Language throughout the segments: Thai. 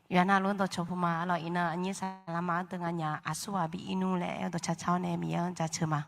原来轮到车夫嘛，了伊呢，你啥啦嘛？等俺家阿叔啊，比伊努嘞，要到车超呢，米样在车嘛。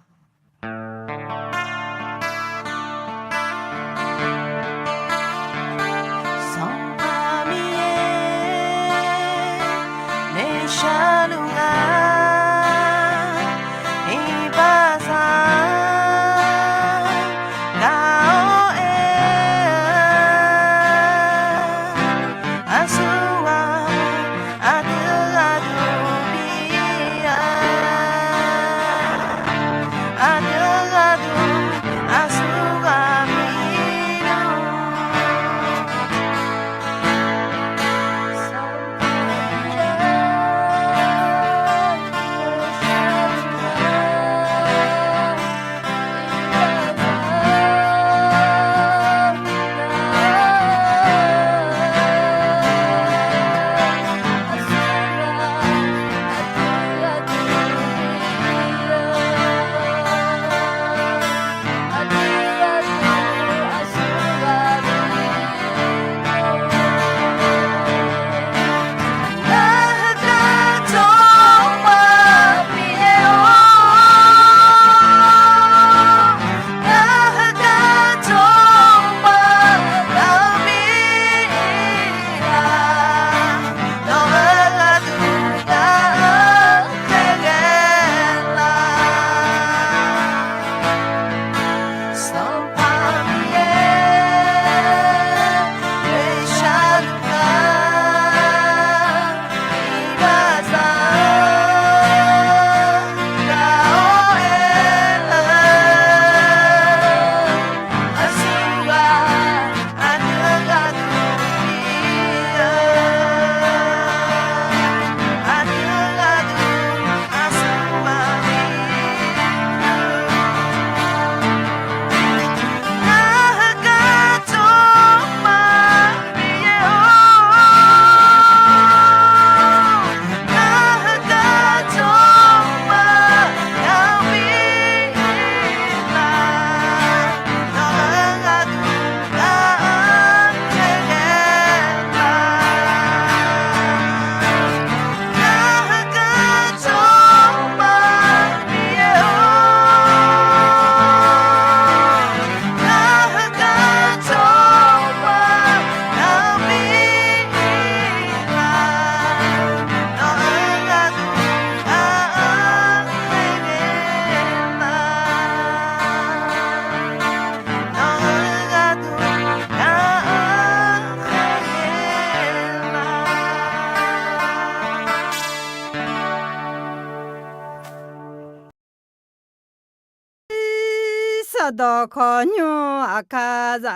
do konyo akaza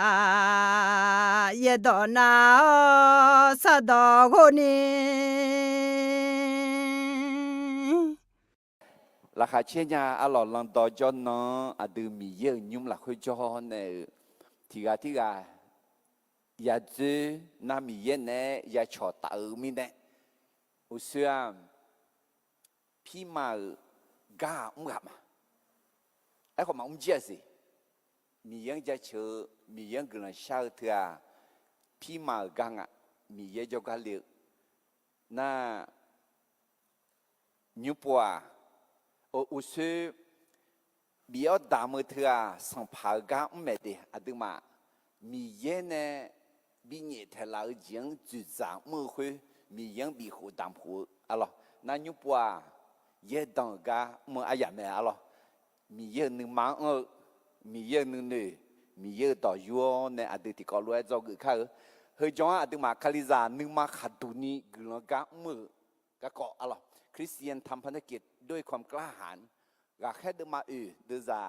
yedona sadogoni là khai chia nhà à lò lần đó cho nó à từ mì dơ nhung là khơi cho này thì gà ya chứ na mì dơ này ya cho tự mi này u xưa khi mà gà ông gặp mà ấy còn mà ông chia gì mì dơ ya chờ mì dơ cái là sao thưa à khi mà gà à mì dơ cho gà liệu na nhung bùa u xưa biểu đảm mới thưa sang phá gà ông mẹ đi à đúng mà mì dơ này bị nhẹ thay là tiếng chủ张mơ khơi mì dơ bị hồ đảm hồ alo na nhung bùa dơ đằng gà mơ ai mẹ alo mì dơ nương mang mì dơ nương nữ mì dơ đỏ yua này à được thì có loại cho người khác hơi chó à được mà khali già nương mang hạt tù ni người gã mơ gã cọ alo Christian ทำภารกิจด้วยความกล้าหาญกะแค่เดินมาเดินจาก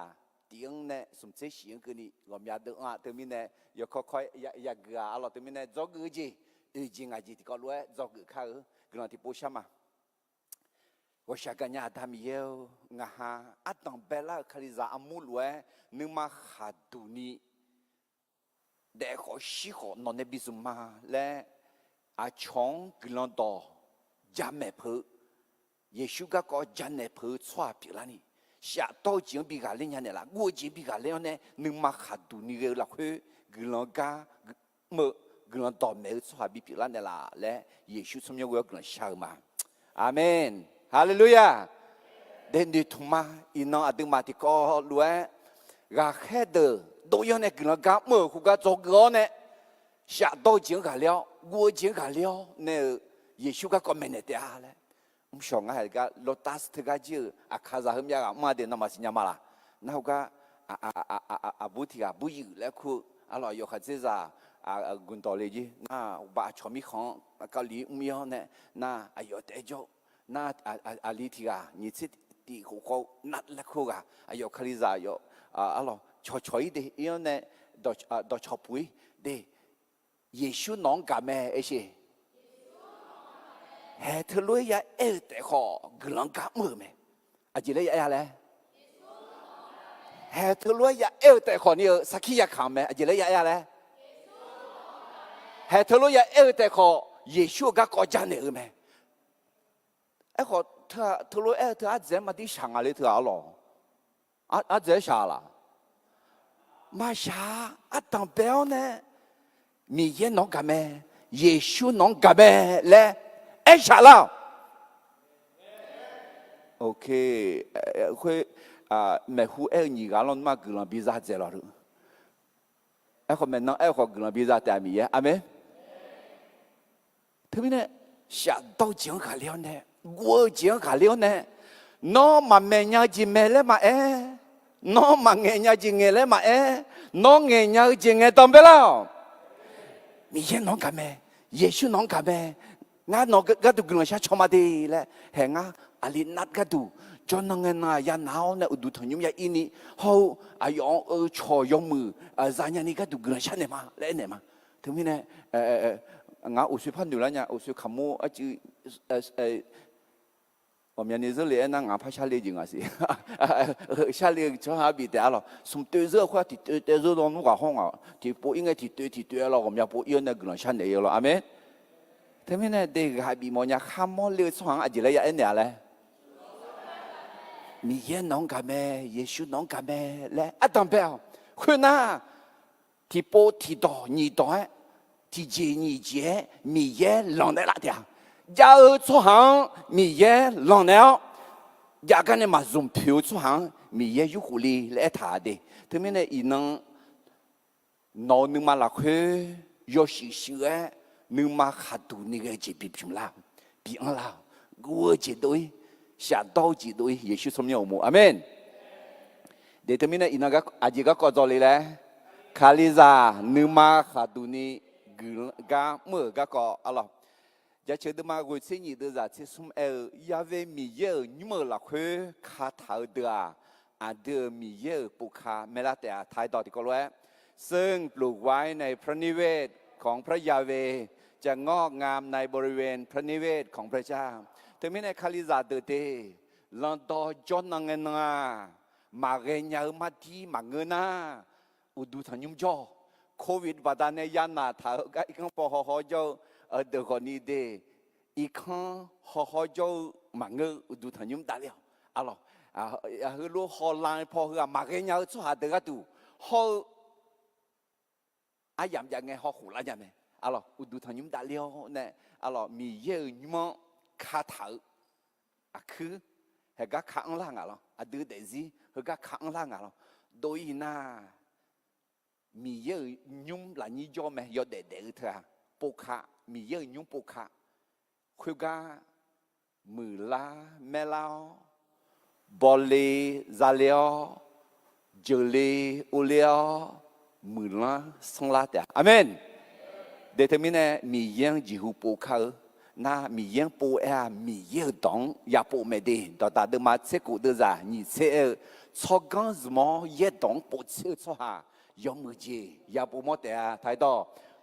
เตียงเนี่ยสมเสียงคือนี่ลมยาเดินเติมเนี่ยอย่าค่อยอย่าเกลือเราเติมเนี่ยจอกกือจีจริงจีที่ก็รู้จอกกือข้าวกลัวที่ปูชมาว่าชากันยาทำเยอะงาฮะอัตตังเบลล่าคาริซาอามูลเวนึกมาขาดตุนีเด็กขอชิขอนอนในบิสุมาและอาชงกลัวต่อจำไม่เพื่อ耶稣个个真的破错别了呢，下到前比个人家呢啦，我前比个人呢，你嘛下度你个落去，个人家么个กลันต่อเมื่อสวาบิพิลันเดล่าและเยซูสมยงกลันชามาอาเมนฮาเลลูยาเดนดิทุมาอินนอดึงมาที่ก็ล้วนกาแค่เดอโดยเนี่ยกลันกาเมื่อคุกาจอกล้อเนี่ยชาโตจิงกาเลี้ยววัวจิงกาเลี้ยวเนี่ยเยซูก็คอมเมนต์เดียร์เลยชงไงก็โลตัสที่ก็จืออาคาซาหมยากมาเดินนมาสิญามาละนั่นก็บุตรก็บุยแล้วคืออะไรอยู่ข้าศึกกุนตอเลยจีน่าบ้าชอมิของเกาหลีมีอ๋อเนี่ยน่าอายุเตจน่าลิที่ก็นิสิตที่เขานัดแล้วคือก็อายุคริซาอยู่อะไรชอยเดียเนี่ยดอชอปุยเดียเยซูน้องกับแม่เอชเฮทลุยยาแต่ขอกลังกับมือแม่อาจจะเลยอะไรเฮทลุยยาแต่ขอนี่สักขี้ยาขามแม่อาจจะเลยอะไรเฮทลุยยาแต่ขอเยซูก็กอจานเนี่ยแม่ไอ้ขอเธอลุยเธออาจจะมาที่ช่างอะไรเธอหรออาจจะช้าละมาช้าตั้งเปล่าเนี่ยมีเย็นน้องกับแม่เยซูน้องกับแม่และไอ้ชาลาโอเคคุยแม่ฮูนี่ก็ลองมากุลาบิซาเจลารูไอ้คนแม่น้องไอ้คนกุลาบิซาแต่มีอ่ะอาเมนทำไมเนี่ยชาโตจิงขาเลี้ยวเนี่ยวัวจิงขาเลี้ยวเนี่ยน้องมาเมียจิเมเลมาน้องมาเงียจิเงเลมาน้องเงียจิเงต้องไปแล้วมีเย็นน้องกับแม่เยซูน้องกับแม่งานน้องก็ดูกลัวชาชมาดีแหละแห่งอาลินัดก็ดูจนนั่งเงินยาหนาวเนี่ยอุดทนยุ่งยาอินี่เขาอายุชอยมือจานยันนี่ก็ดูกลัวชาเนี่ยมาและเนี่ยมาถึงมีเนี่ยงานอุสุพันดูแล้วเนี่ยอุสุขมูจื我们那这里那俺怕下烈情啊是，下烈就下比的了，从对热话提对热到那个好啊，提不应该提对了，我们要不要那个人下来了，阿妹。ทำไมเนี่ยเด็กหายบีมอนี่ข้ามมอเลือดสว่างอะไรเลยอันเนี่ยเลยมีเยน้องกับแม่เยซูน้องกับแม่และอัตตาเปล่าคุณน่ะที่โปที่ต่อนี่ต่อที่เจนี่เจมีเยหลงได้ละเดียวยาสว่างมีเยหลงแล้วอยากกันเนี่ยมาส่งผิวสว่างมีเยยุคุลีและถาเดทำไมเนี่ยอีนังนอนนึงมาละคือยอชิชิเอนึกมาขาดูนี่ก็จะบีบพิมพ์ลาบีอังลากูจะด้วยชาดาวจะด้วยเยซูสมยอมอาเมนเดี๋ยวมีนะอินักอาจิก็กอดเลยแหละคาลิซานึกมาขาดูนี่กูกาเมื่อก็อะไรจะเชื่อมากูเสียนี่เดือดที่สมยาเวมีเยอะนี่เมื่อละคือขาเท้าเดือเดือมีเยอะปุคาเมลาแต่ท้ายต่อที่ก็รู้ซึ่งปลูกไว้ในพระนิเวศของพระยาเวจะงอกงามในบริเวณพระนิเวศของพระเจ้าแต่ไม่ในคาลิซาเดเตลันโตจอนนังเงินมาเรียนยามาที่มาเงินอุดูทันยุมจ่อโควิดบาดาเนี่ยยันนาถ้าอีกครั้งพอเขาจ่อเดือดคนนี้เดอีกครั้งเขาจ่อมาเงินอุดูทันยุมได้แล้วอะไรคือรู้ฮอลล์พอคือมาเรียนยาสุดาเดือดดูเขาอาอย่างยังไงเขาหูละยังไงอะไรอุดูทางยุ่งดาเลี้ยวเนี่ยอะไรมีเยอะยุ่งขาเท้าคือเฮก็ข้างล่างอะไรดูเดซี่เฮก็ข้างล่างอะไรโดยน่ามีเยอะยุ่งหลายนิยมไหมยอดเด็ดเถอะปุกขามีเยอะยุ่งปุกขาคือก็มือลาเมลาบอลลีซาเลียเจลีอุเลียมือละสงลาเดียอาเมนเดี๋ยวมีเนี่ยมีเยี่ยงจิหูปูเขาน่ามีเยี่ยงปูมีเยี่ยงดองอย่าปูไม่ดีต่อตาเดิมมาเช็คกูเดือดนี่เช็คชอบกันสมอเยี่ยงดองปูเช็คชอบหายอมมือจีอย่าปูหมดแต่ท้ายต่อ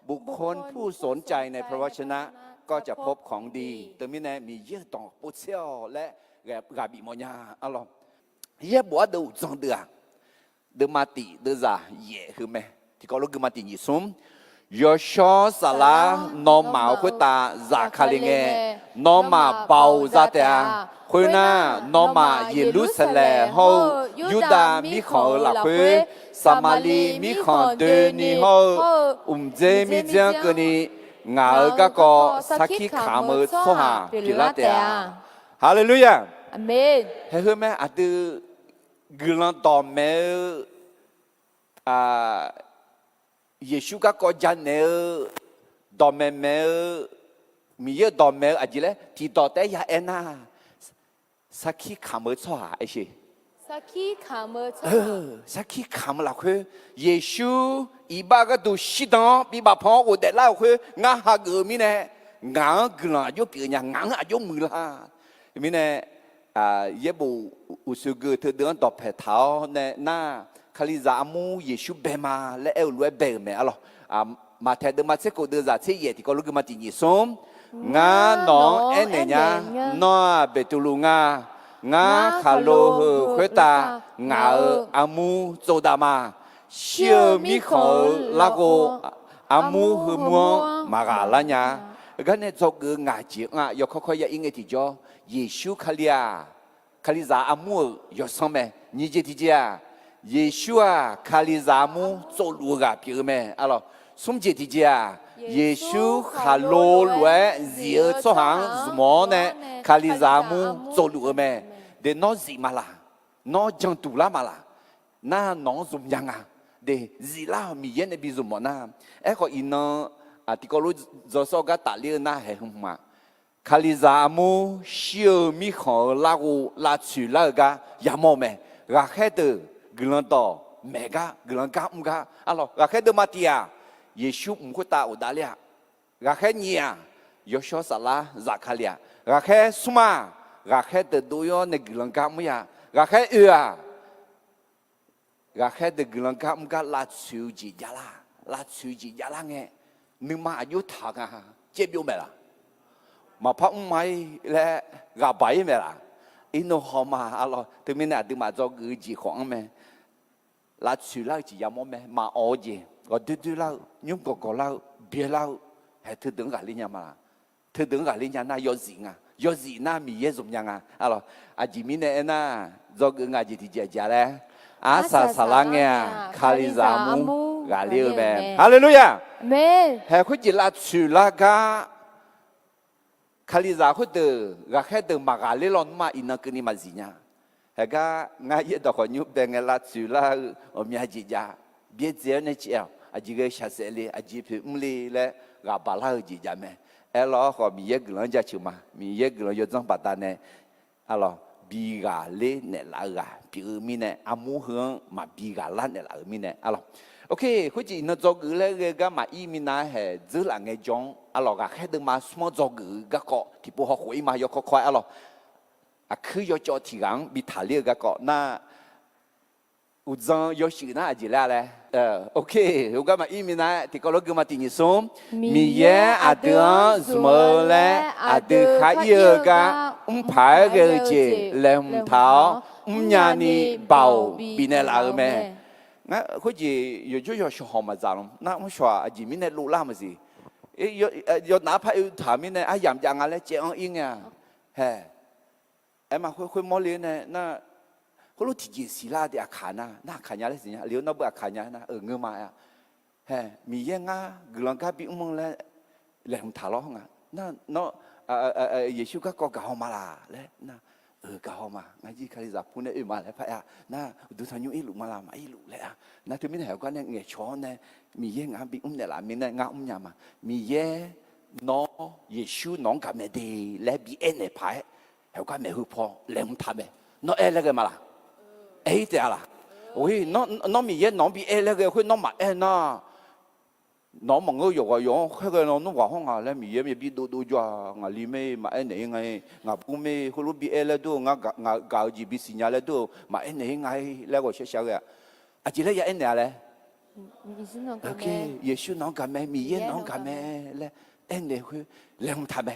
บุคคลผู้สนใจในพระวจนะก็จะพบของดีแต่มีเนี่ยมีเยี่ยงดองปูเช็คและกาบิมอยาอะไรเยี่ยบัวดูจังเดือเดิมมาตีเดือดเย่คือไหมที่เขาลูกมาตีนี่ซุ่มยอชอสลานอมาคุตาจากคาลิเงนอมาเปาซาเตอาคุยน่านอมาเยรูซาเล็มฮูยูดามิขอหลับคุย萨玛利米康对你好，这米将跟你俺个个萨基卡姆错哈比拉德啊，哈利路亚。阿门。还有咩？啊，都格朗多咩啊？耶稣个国家呢？多咩咩？米耶多咩？啊，即咧，提到底呀？安娜，萨基卡姆错哈，一些。萨基卡姆错。萨基卡姆拉去，耶稣伊巴个都西当，比巴旁我得拉去，俺哈个米呢？俺格朗就别人，俺阿就没啦，米呢？啊，也不有时个特等到拍头呢，那卡里扎姆耶稣白嘛，来เอารวย白咩啊咯？啊，มาแทนมาเสกเดือดเสียที่ก็รู้กันมาตีนิสมงาน้องเอ็นเนี่ยน้อเบตุลุงางาคาโลเฮเควตางาอามูโจดามาเชื่อมิขอลาโกอามูเฮมัวมากาลาญาก็เนี่ยจกงาจีงายกค่อยๆยังไงที่จ่อเยซูคาลียคาลิซาอามูยศแม่นี่เจติเจียเยซูคาลิซามูโจลูกาพี่แม่อะไรสมเจติเจียเยซูคาโลลวยเสียสหังสมอเนี่ยคาลิซามูโจลูกแม่เดนอซีมาลานอจังตุลามาลาน่าน้องสมยังเดซีลามีเย็นในบิซุมอน่าก็อินที่ก็รู้จะสกัดตัดเลี้ยน่าให้หุ่มมาคาลิซามูเชื่อมีของลากูลาชื่อลากายามอเมรักแค่เดกลันโตเมกากลันกามุกาอะไรรักแค่เดมาติยาเยซูมุขตาอุดาเลียรักแค่เนียยโชสลาซักาเลียรักแค่สุมารักแค่เดดูยอในกลันกามุยารักแค่รักแค่เดกลันกามุกาลาชื่อจียาลาชื่อจียาลาเงนึกมาอายุทางเจ็บอยู่ไหมล่ะมาพักไม่และกาไปไหมล่ะอินโนฮอมาอะไรถึงไม่น่าถึงมาจอกจีของแม่ลัดสุล่าจียามแม่มาอ๋อจีก็ดูเล่ายุ่งก็เล่าเบี้ยเล่าให้เธอดึงกับลิญญามาเธอดึงกับลิญญาน่ายอสิงยอสิน่ามีเยสมยังอะไรอาจิมิเนน่าจอกงาจีที่เจ้าเลยอาซาสลังเงียคาลิซามูกาเลียแม่ฮาเลลูยาเมนให้คุณจิลัดสุล่ากาคาลิซาคุณเดรักแค่เดมากาเลลอนมาอินักนี่มาสิญญาเฮก้างายดอกยุบเบงลัดสุล่าอมีอาจิจาเบียเจเนเชียวอาจิเกชาเซลีอาจิพิมลีและกาบาลาจิจาแม่เอลอขอมีเยกลังจะชิมามีเยกลังยจังปัตตาเนอะลอบีกาเลเนลากาปีมีเนอามูเฮงมาบีกาลาเนลามีเนอะลอโอเคคุณจีนจอกเลยก็มาอีมินาเหจื้อหลังไงจงอะลอก็แค่เดินมาสมอจอกก็เกาะที่พวกเขาคุยมายกค่อยๆอะลอคือยจอที่หลังมีถ่ายเรียกก็เกาะน่าอุจจาระยศิน่าจีแล้วเลยโอเคเราก็มาอีมินาที่ก็รู้ก็มาตินิสมมีเยอะเดือนสมอและเดือนขายเยอะก็พายเกจิเล่มเท้าญาณีเบาบินเนลาเมงั้นคุณจีอยู่จู่ๆชอบมาจารย์น่าไม่ชัวร์จีมินเนลูล่ามาสิยอดน้าพายถามินเนยามยังอะไรเจ้าอิงเฮ้มาคุยมอลีเนน่าคุณรู้ที่จีสิลาเดียขาน่าขยันเลยสิเนี่ยเลี้ยวน่าเบื่อขยันนะเงือมามีเยังกลังกับปีอุ้งเลยแหลมถาล้องน่าเนาะเยซูก็กล่าวมาละเลยน่ากล่าวมาไงจีคาริซาพูดเนี่ยมาเลยพะน่าดูทางยูอิลุมาละมาอิลุเลยน่าถึงไม่เห็นก็เนี่ยเงี้ยช้อนเนี่ยมีเยังปีอุ้งเนี่ยละมีเนี่ยอุ้งยามามีเยังน้องเยซูน้องกับแม่ดีและบีเอ็นเนี่ยพายเห็นก็แม่หูพอแหลมทำเนี่ยน้องเอเลยกันมาละเอ้ยเดี๋ยวละโอ้ยน้องมีเยน้องบีเอเลยกันคือน้องมาเอ็นน่ะน้องมังก็อยู่แค่ก็น้องว่าห้องแล้วมีเยมีบีดูจ้างาลีไม่มาเอ็นไหนไงงาปูไม่คุณรู้บีเอแล้วดูงากาวจีบีสิญญาแล้วดูมาเอ็นไหนไงแล้วก็เชื่อๆกันอาจจะเลยเอ็นเนี่ยเลยโอเคเยซูน้องกันไหมมีเยน้องกันไหมแล้วเอ็นเนี่ยคือเรื่องทำไหม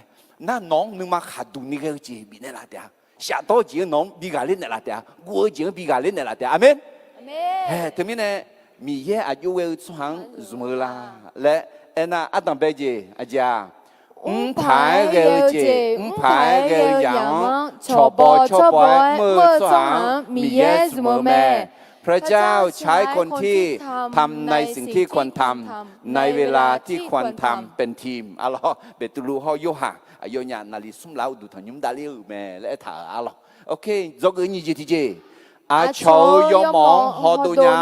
น่าน้องนึกมาขาดดูนี่ก็จีบีเนี่ยละเดียว下到几个农比较厉害啦的，我几个比较厉害啦的，阿门。哎，对面呢，米耶阿就会穿什么啦？来，哎那阿当白姐阿姐，排个姐，排个羊，错包，没穿米耶什么咩？ พระเจ้าใช้คนที่ทำในสิ่งที่ควรทำในเวลาที่ควรทำเป็นทีมอัลลอฮ์เบตุลูฮอยุฮะอายญานาลิซุมลาวดูทางยุมดาลิวแม่และถาอัลลอฮ์โอเคจกนี่จีทีเจอาโชยมองฮอดูญา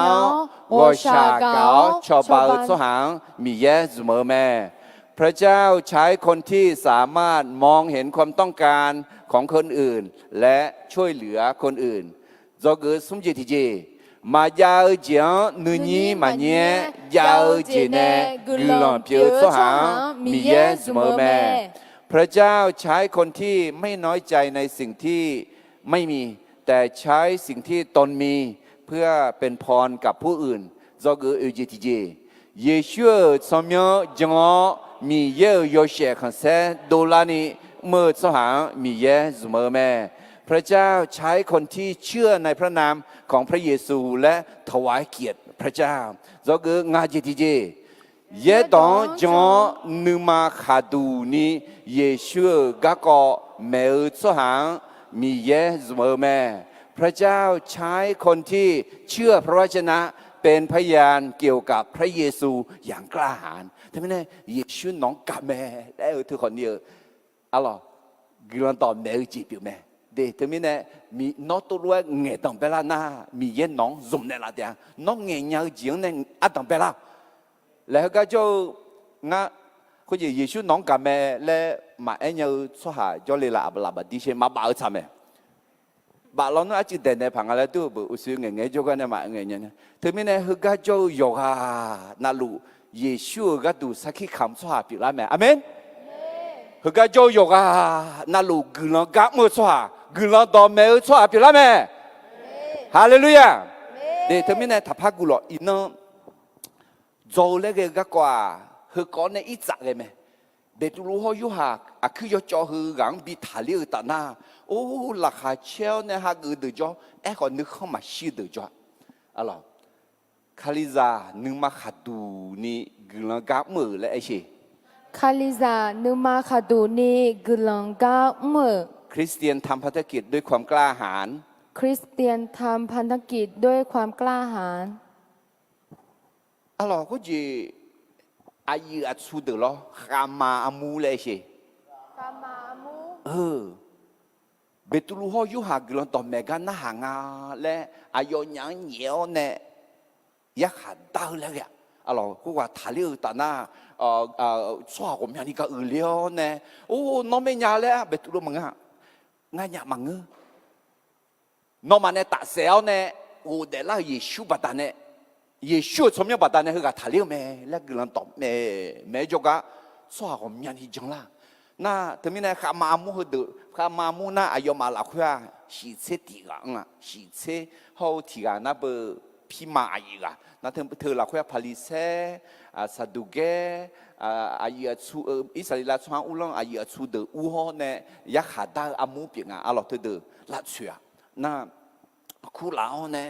วชาเกาชอบาสหังมีเยสเมอแม่พระเจ้าใช้คนที่สามารถมองเห็นความต้องการของคนอื่นและช่วยเหลือคนอื่นจกซุมจีทีเจมายาวเจียงนุนี้มาเนี้ยยาวเจเนกุลอนเปียวสหังมีเยสเมอแม่พระเจ้าใช้คนที่ไม่น้อยใจในสิ่งที่ไม่มีแต่ใช้สิ่งที่ตนมีเพื่อเป็นพรกับผู้อื่นจกจีทีเจเยชูสมยจงมีเยโยเชคันเซโดลานีเมื่อสหังมีเยสเมอแม่พระเจ้าใช้คนที่เชื่อในพระนามของพระเยซูและถวายเกียรติพระเจ้าจกงาจิติเจเยตองจงนุมาขาดูนี้เยชูกะกอเมอสหังมีเยสเมอแม่พระเจ้าใช้คนที่เชื่อพระวจนะเป็นพยานเกี่ยวกับพระเยซูอย่างกล้าหาญทำไมเนี่ยเยซูน้องกะแม่แล้วทุกคนเนี่ยอัลลอฮ์กลัวต่อแม่จีบแม่เดี๋ยวทำไมเนี่ยมีน้องตัวรู้เงี้ยต้องเปล่านะมีเย็นน้องซุ่มเนี่ยละเดียน้องเงี้ยยังจริงเนี่ยอัดต้องเปล่าแล้วก็จะงั้นคุณเยซูน้องกะแม่และมาเอ็นยังสุดท้ายจะเลยละบลาบดีเชมาบ่าวทำไมบ่าวเราเนี่ยจีเด่นในพังอะไรตัวบุษย์เงี้ยจะกันเนี่ยมาเงี้ยเนี่ยทำไมเนี่ยเขาก็จะยกhaนั่นลูเยซูก็ดูสักขีคำสุดท้ายปีละแม่อาเมนเขาก็จะยกนั่นลูกุลกะมือสุดท้ายกุลดอมเมอสุดท้ายปีละแม่ฮาเลลูยาเดี๋ยวทำไมเนี่ยถ้าพักกุลอินนั้นโจเล็กก็กว่าเขาก่อนในอีจักเลยไหมเด็กรู้เขาอยู่หากคือยจอหือหลังบิทาลีตาหน้าโอ้ราคาเชลเนี่ยหากเดือดจ่อก็นึกเข้ามาชีเดือดจ่ออะไรคาลิซานึกมาขัดดูนี่กุลกะมือและไอ้เช่คาลิซานึกมาขัดดูนี่กุลังกามือคริสเตียนทำพันธกิจด้วยความกล้าหาญคริสเตียนทำพันธกิจด้วยความกล้าหาญอะไรก็จีอายุอัดสุดเลยขามาอามูเลยสิขามาอามูเบตุลูฮอยูหากลอนต่อเมกันน่าหางาและอายุยังเหนียวเนี่ยยักษ์ดาวเลยอ่ะอะไรก็ว่าทาลีตาหน้าสวาผมยังนี่ก็เลี้ยวเนี่ยโอ้น้องไม่ยาเลยเบตุลูมังอ่ะง่ายมังน้องมันเนี่ยตัดเซลเนี่ยโอ้เดี๋ยวละเยซูบัตาเนี่ยเยซูสมัยบัดนั้นเขาก็ทะเลแม่และกลันตอบแม่จกะสวาผมยันฮิจังละน่าทำไมเนี่ยข้ามามูห์ดูข้ามามูน่าอายุมาลักขวาสิเซติกังอ่ะสิเซเขาที่กันน่ะเบอพิมาอายุกันน่าเธอลักขวาพาลิเซซาดูเกอายุชูอิสราเอลชาวอุลองอายุชูเดออูฮอเนี่ยยักษ์ดาอามูเปียงอ่ะอะไรเธอเดอลัดเชียน่าคู่ลาวเนี่ย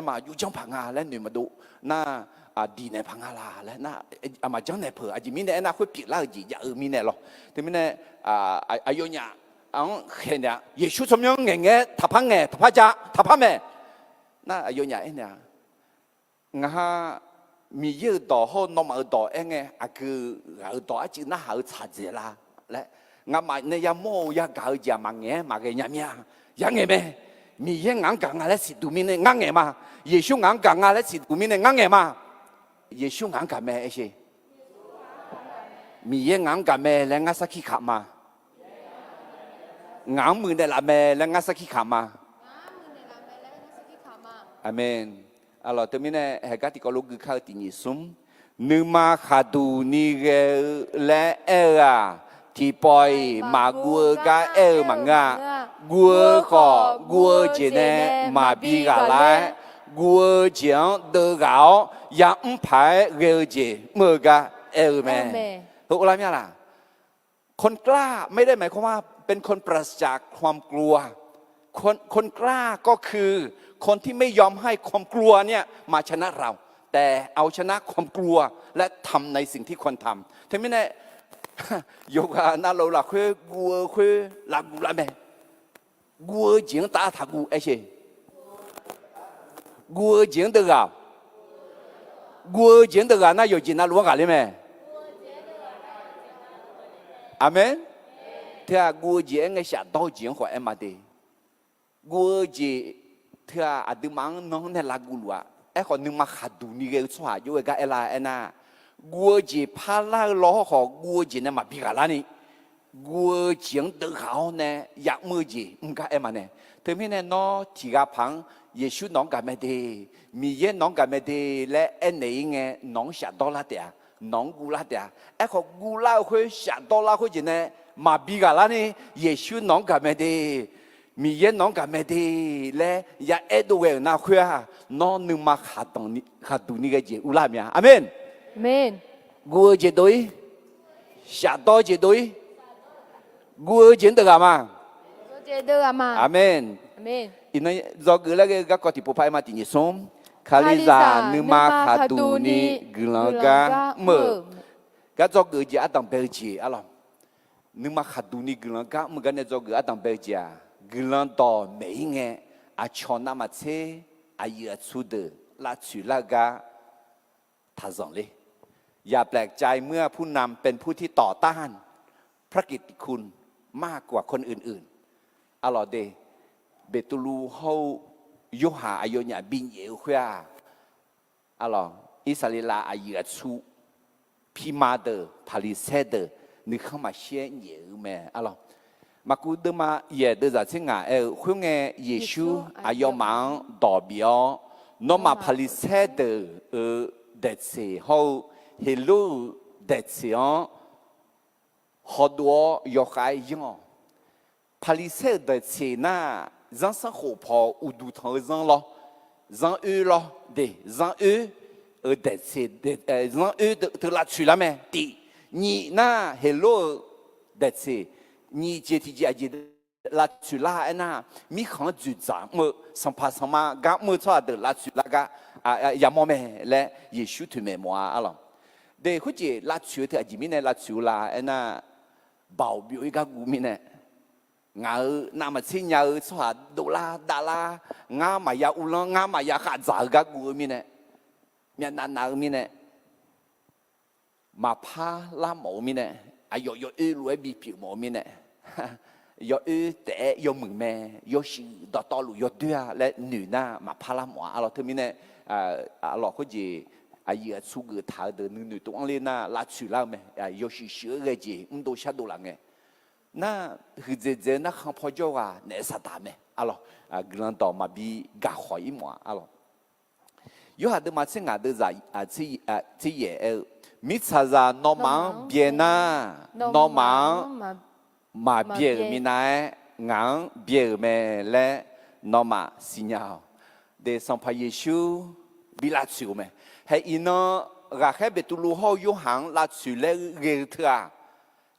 มาอยู่จังพังอาและหนึ่งมาดูน่าดีในพังอาลาและน่ามาจังในเผื่ออาจจะมีเนี่ยน่าคุยปิดแล้วจีอย่ามีเนี่ยหรอกแต่ไม่เนี่ยอายุเนี่ยเห็นเนี่ยเยซูสมยงเงี้ยทับพังเงี้ยทับพัจ้าทับพังแม่น่าอายุเนี่ยเนี่ยงั้นมีเยอะต่อเขาน้องมาต่อเงี้ยคือต่ออาจจะน่าหาชัดเจนละและงั้นมาเนี่ยยังโม่ยังเก่าจะมาเงี้ยมาเงี้ยเนี่ยยังไงแม่มีเยงังกังอะไรสิดูมีเนี่ยงังเงมาเยซูงังกังอะไรสิดูมีเนี่ยงังเงมาเยซูงังกังแม่เอเชมีเยงังกังแม่และงังสักขี้ขามางังมือเนี่ยละแม่และงังสักขี้ขามาอาเมนอัลลอฮ์เตมิเนี่ยเหตุการณ์ที่เขาลูกเข้าตินิสุมนึกมาขาดูนี่เกและที่ปล่อยมากัวกามังงากัวก็กัวเจเนมาบีกาไลกัวเจียงเดกาวยังพายเกลเจเมื่อกาแม่ถูกอะไรไหมล่ะคนกล้าไม่ได้หมายความว่าเป็นคนปราศจากความกลัวคนกล้าก็คือคนที่ไม่ยอมให้ความกลัวเนี่ยมาชนะเราแต่เอาชนะความกลัวและทำในสิ่งที่ควรทำถึงไม่แน่โยกน่าเราละคุยกัวคุยละกูละแม่กัวเจียงตาถากูไอ้เช่我见得啊，我见得啊，那有见那罗嘎里没？阿门。thế à ngô dễ ngay xả đau chuyện khỏi em mà đi ngô dễ thế à à đừng mang nó này là ngô lúa em còn đừng mà khát đủ như cái xóa như cái là em à ngô dễ phá la lo họ ngô dễ này mà bị cái là này ngô chuyện tự hào này yak mơ gì không cái em mà này thế nên này nó chỉ gặp phẳng Giêsu nó cái mấy đi mi yên nó cái mấy đi lẽ em này nghe nó xả đau là đẹp nó ngô là đẹp em còn ngô là hơi xả đau là hơi gì này mà bị cái là này Giêsu nó cái mấy đi mi yên nó cái mấy đi lẽ ya em đồ về nào khuya nó nương mà khát đủ như cái gì u làm ya amen Amen. ngô chế đối xả đau chế đối ngô chế được à mà Tôi được à mà. amen Amen. ini do gula ke ga koti popai mati ni som khaliza numa khatuni gulaga me ga do ge ja tang belji alo numa khatuni gulaga me ga ne do ge tang belji a gulan do mei nge a chona ma che a ye chu de la chu la ga ta zong le อย่าแปลกใจเมื่อผู้นำเป็นผู้ที่ต่อต้านพระกิตติคุณมากกว่าคนอื่นๆอลอเดเบตุลูเฮาโยหาอายุเนี่ยบินเยวขึ้นอะลออิสราเอลอายุชูพิมาเดพาลิเซเดนึกเข้ามาเชี่ยเยวแม่อะลอมากูเดมาเยเดจะเช่นไงคุณเงเยซูอายุมังดอบิโอนมาพาลิเซเดเดเซเฮาเฮลูเดเซฮอดัวยกไอยองพาลิเซเดเซน่าrằng sang khổ phò u du thằng rằng lo rằng lo để rằng ở để xe để rằng từ là chuyện là mẹ đi nhị na hello để xe nhị chỉ thì chỉ là chuyện là anh na mi không chịu trả mà sang pa sang mà gác mà cho được là chuyện là gác ya mò mẹ lẽ Giêsu thuyết mẹ mua à lo để cái gì là chuyện thì chỉ mình là chuyện là anh na bảo biểu cái cú mình này ngã nằm ở trên nhà ở xóa đô la đà la ngã mà ya u lo ngã mà ya khát giả cái cú mình này miền Nam nào mình này mà pha la mỏ mình này yo lúa bịผิวmỏ mình này yo té yo mừng mẹ yo sự đỏ to lù yo đưa lại nữ na mà pha la mỏ à lo thôi mình này lo cái gì giờ suy nghĩ tháo được nữ tụi anh lên na là chửi la mẹ yo sự sửa cái gì đồ sát đồ là nghe na hư na không phải cho à nè sao ta mẹ alo gần đó mà bị gạt khỏi mà alo yêu hạt mà xem ngã được ra chỉ ye mi sa ra nó mang biển na nó mang mà biển mi này ngang biển mẹ lẽ nó mà xin nhau để sang phải Giêsu bị lạt chịu mẹ hay ino gạt hết bị tụi lu hao yêu hàng lạt chịu lẽ ghê thà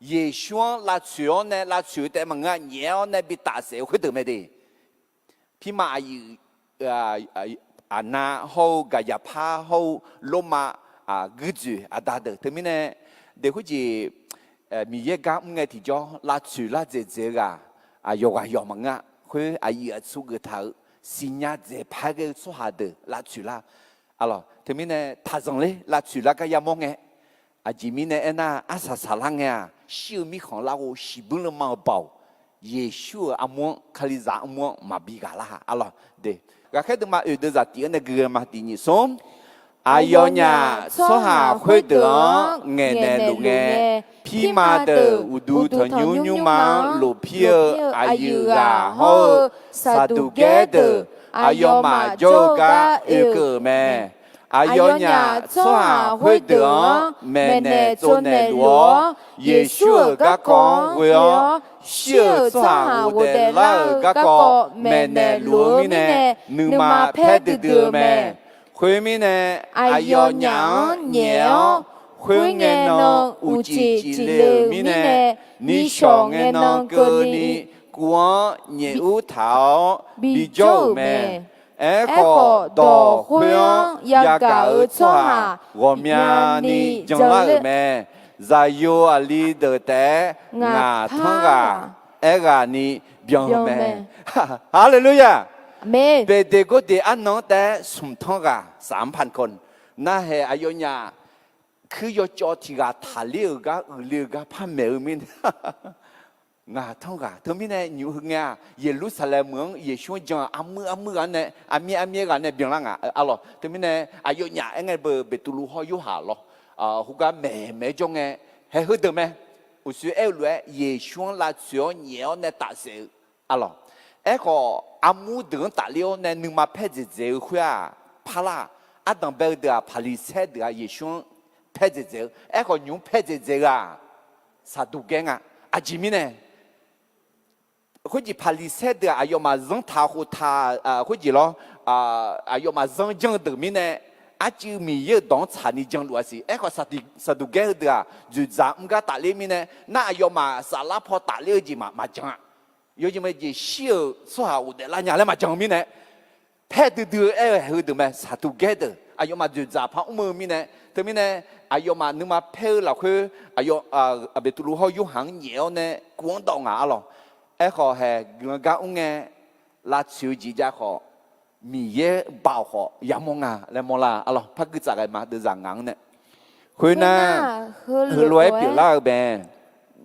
Giêsu là chuyện này là chuyện để mà nghe nhiều này bị đả sẽ khuyết được mấy đi, khi mà na hậu cái nhà pa hậu Roma gửi chú đã được, thế nên này để cái gì mình nghe cảm nghe thì cho là chuyện là dễ cả, yêu mà nghe, khuyết yêu số cái thảo xin nhá dễ phải cái số hạt được là chuyện là, alo, thế nên này thà rằng đấy là chuyện là cái gì mong nghe. Chỉ mình này na asa salang ya, siêu mi khong la o si bung le mang bao, Giêsu among khaliza among mà bị gà la, alo de, gà khai được mà ở đây ra tiếng này gửi mà tiếng nhị sôm, ayo nhà số hà khơi được nghe nè lu nghe, pi mà de udu thằng nhu mà lu pia ayu gà ho sa du ge de, ayo mà jo ga cơ mẹ. Ayo nhà số hà huy tưởng mẹ nè cho nè lúa Giêsu các con với siêu số hà vô đề la các con mẹ nè lúa mi nè nương mà phép được mẹ huy mi nè ayo nhà nhiều huy nghe nó u chỉ lệ mi nè ni song nghe nó cơ ni của nhiều thảo bị dâu mẹ Echo đồ khuyên ya cả ở chỗ hà,我们呢将来咩，在有啊里的带牙疼啊，个呢病咩，哈利路亚， อาเมน เบเดก็เดอันน้องแต่สมทองกะ3,000 คนน่าเฮอายุเนี่ยคือยจอที่กะทาเลียกะเลียกะพันเมลมินงาท่องกะเธอมีเนี่ยอยู่หงาเยรูซาเล็มเมืองเยชูจังอามือกันเนี่ยอามีกันเนี่ยเบียงล่างอ่ะอะไรเธอมีเนี่ยอายุเนี่ยเอ็งเบตุลูฮอยุหาหรอหุกะแม่จงเฮ้ยเดิมไหมอุสุเอลวยเยชูลาเสียวเหนียวเนี่ยตัดเสียอะไรก็อามูเดินตัดเลี้ยวเนี่ยนึกมาเพจเจ้าคุยพาราอาดังเบลเดอพาลิเซเดอเยชูเพจเจ้าก็ยุ่งเพจเจ้าสาธุแกงอาจิมิเนี่ยคนที่พาลิเซเดออายุมาจังท่าหูท่าคนที่ล้ออายุมาจังเดิมเนี่ยอาจิมีเยอะดองชานิจังลัวสิก็สาธุแกเดอจุดจามก็ตัดเลี้ยเนี่ยน่าอายุมาสารพัดตัดเลี้ยจิมาจัง有因为这小说下我的那伢来嘛讲明呢，拍的后头嘛啥都改的，哎呦嘛就咋拍我们呢，对面呢，哎呦嘛你嘛拍了去，哎呦别都如何有行业呢，广东啊咯，好系我讲我呢，拉手机家好，米也包好，也么啊，来么啦，啊咯，拍个咋个嘛都咋硬呢，佢呢，佢来表拉边。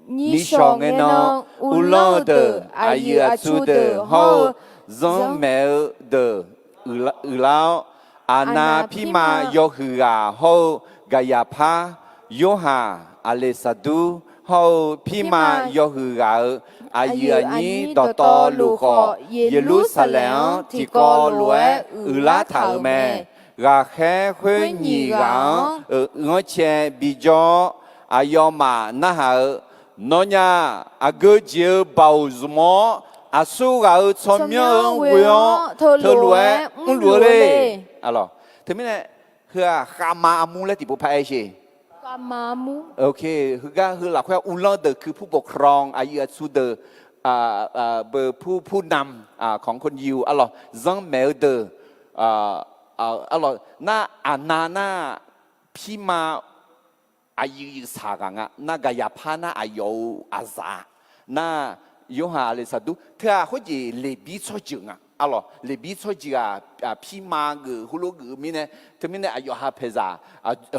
你上个呢，乌拉的，阿姨阿叔的，好，人没的，乌拉，阿那皮马有去啊，好，盖亚帕，有哈，阿列萨杜，好，皮马有去啊，阿姨阿尼到路口，耶路撒冷，提高来，乌拉头咩，阿嘿会尼讲，我前比较，阿要嘛那好。Nonya agak bau semua asu kau comel weong terluai ulure. Alo, tapi ni hua kama amu le tipu pai sih. กามามู Okay, hua lah hua ulang de คือผู้ปกครองอายุอายุเดเบอร์ผู้นำของคนยิวอ๋อจังเมลเดอ๋อน่าอานาพี่มาอายุสากังน่ากายภาณอายุอาซาน่าโยหาเลสัดูเธอเขาจะเลบีชอจิงอ๋อเลบีชอจิงพี่มากุฮุลุกุมิเนี่ยเธอมิเนี่ยอายุฮาเพซา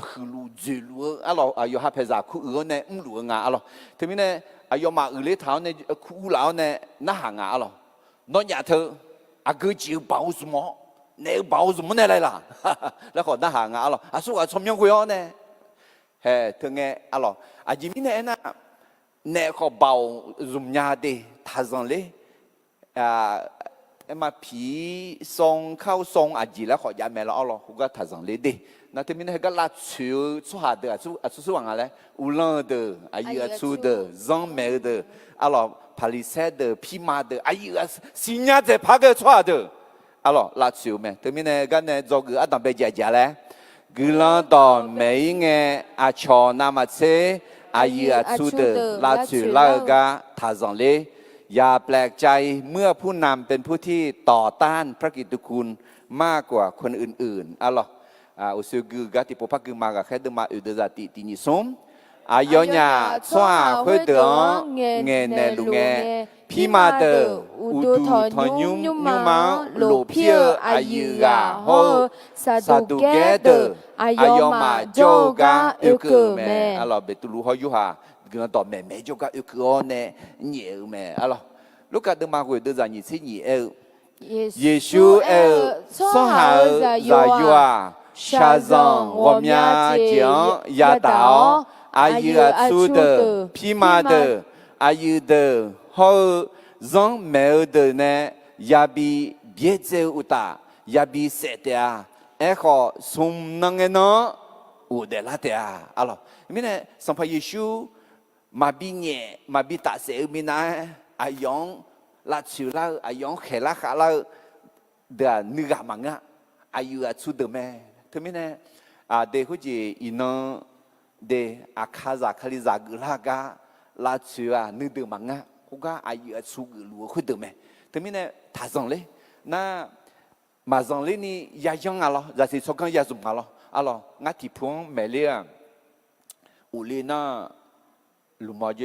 ฮุลุจิลุอ๋ออายุฮาเพซาคู่อื่นเนี่ยลุงอ๋อเธอมิเนี่ยอายุมาอุเลท้าเนี่ยคู่เหล่าเนี่ยน่าหางอ๋อน้องอยากเธออากูจิบาวสมอเนี่ยบาวสมอเนี่ยอะไรล่ะแล้วก็น่าหางอ๋อสู้กับชมยงกุยอ๋อเนี่ยเฮ้ถึงไงอ๋ออาจิมิเนี่ยนะเนี่ยเขาเบาซุมยาเดท่าจังเลยมาผีทรงเข้าทรงอาจิแล้วขอยาแม่ละอ๋อเขาก็ท่าจังเลยเด那对面那个拉球出下的，出往哪嘞？乌兰的，阿姨出的，让梅的，阿拉帕里塞的，匹马的，阿姨新娘在拍个出的，阿拉拉球咩？对面那个呢，做个阿当白姐姐嘞，格朗到每一年阿乔那么车，阿姨出的拉球拉个他上嘞，อย่าแปลกใจเมื่อผู้นำเป็นผู้ที่ต่อต้านพระกิตติคุณมากกว่าคนอื่นๆอาลออุสุกุกติปพักกุมากะแค่เดิมาอุดะติตินิสมอายอญาสวาคุยเดอเงเนลุเงพี่มาเดออุดูทอยุมยุมาโลเพียอายุกาโฮซาดุเกเดออายอมาโจกาอุกุเมอาลอเบตุลูฮอยุฮาก็ต่อแม่โจกาอุกุอเนเหนียวเมอาลอลูกกะเดิมาคุยเดอจานิสิเหนียวเยซูสหาซายัว沙藏我们讲亚道，阿有出的，匹马的，阿有的，好人没有的呢，也比别走有大，也比谁的啊？哎好，从那个呢，我的那的啊，阿罗，明天上派耶稣，马比年，马比大些，明天阿用拉出来，阿用开拉下来的那个嘛个，阿有出的咩？ทำไมเนี่ยเด็กเขาจะอินเดอาคาจากคาลิจากลากาลาชัวนึกถึงมังงะเขาก็อายุสูงหรือว่าเขาเดิมไหมทำไมเนี่ยท่าจังเลยน่ามาจังเลยนี่ยายังอะไรจะสิชกกันยาสุ่มอะไรงั้นที่พวงเมลียอุลีน่าลุมาเจ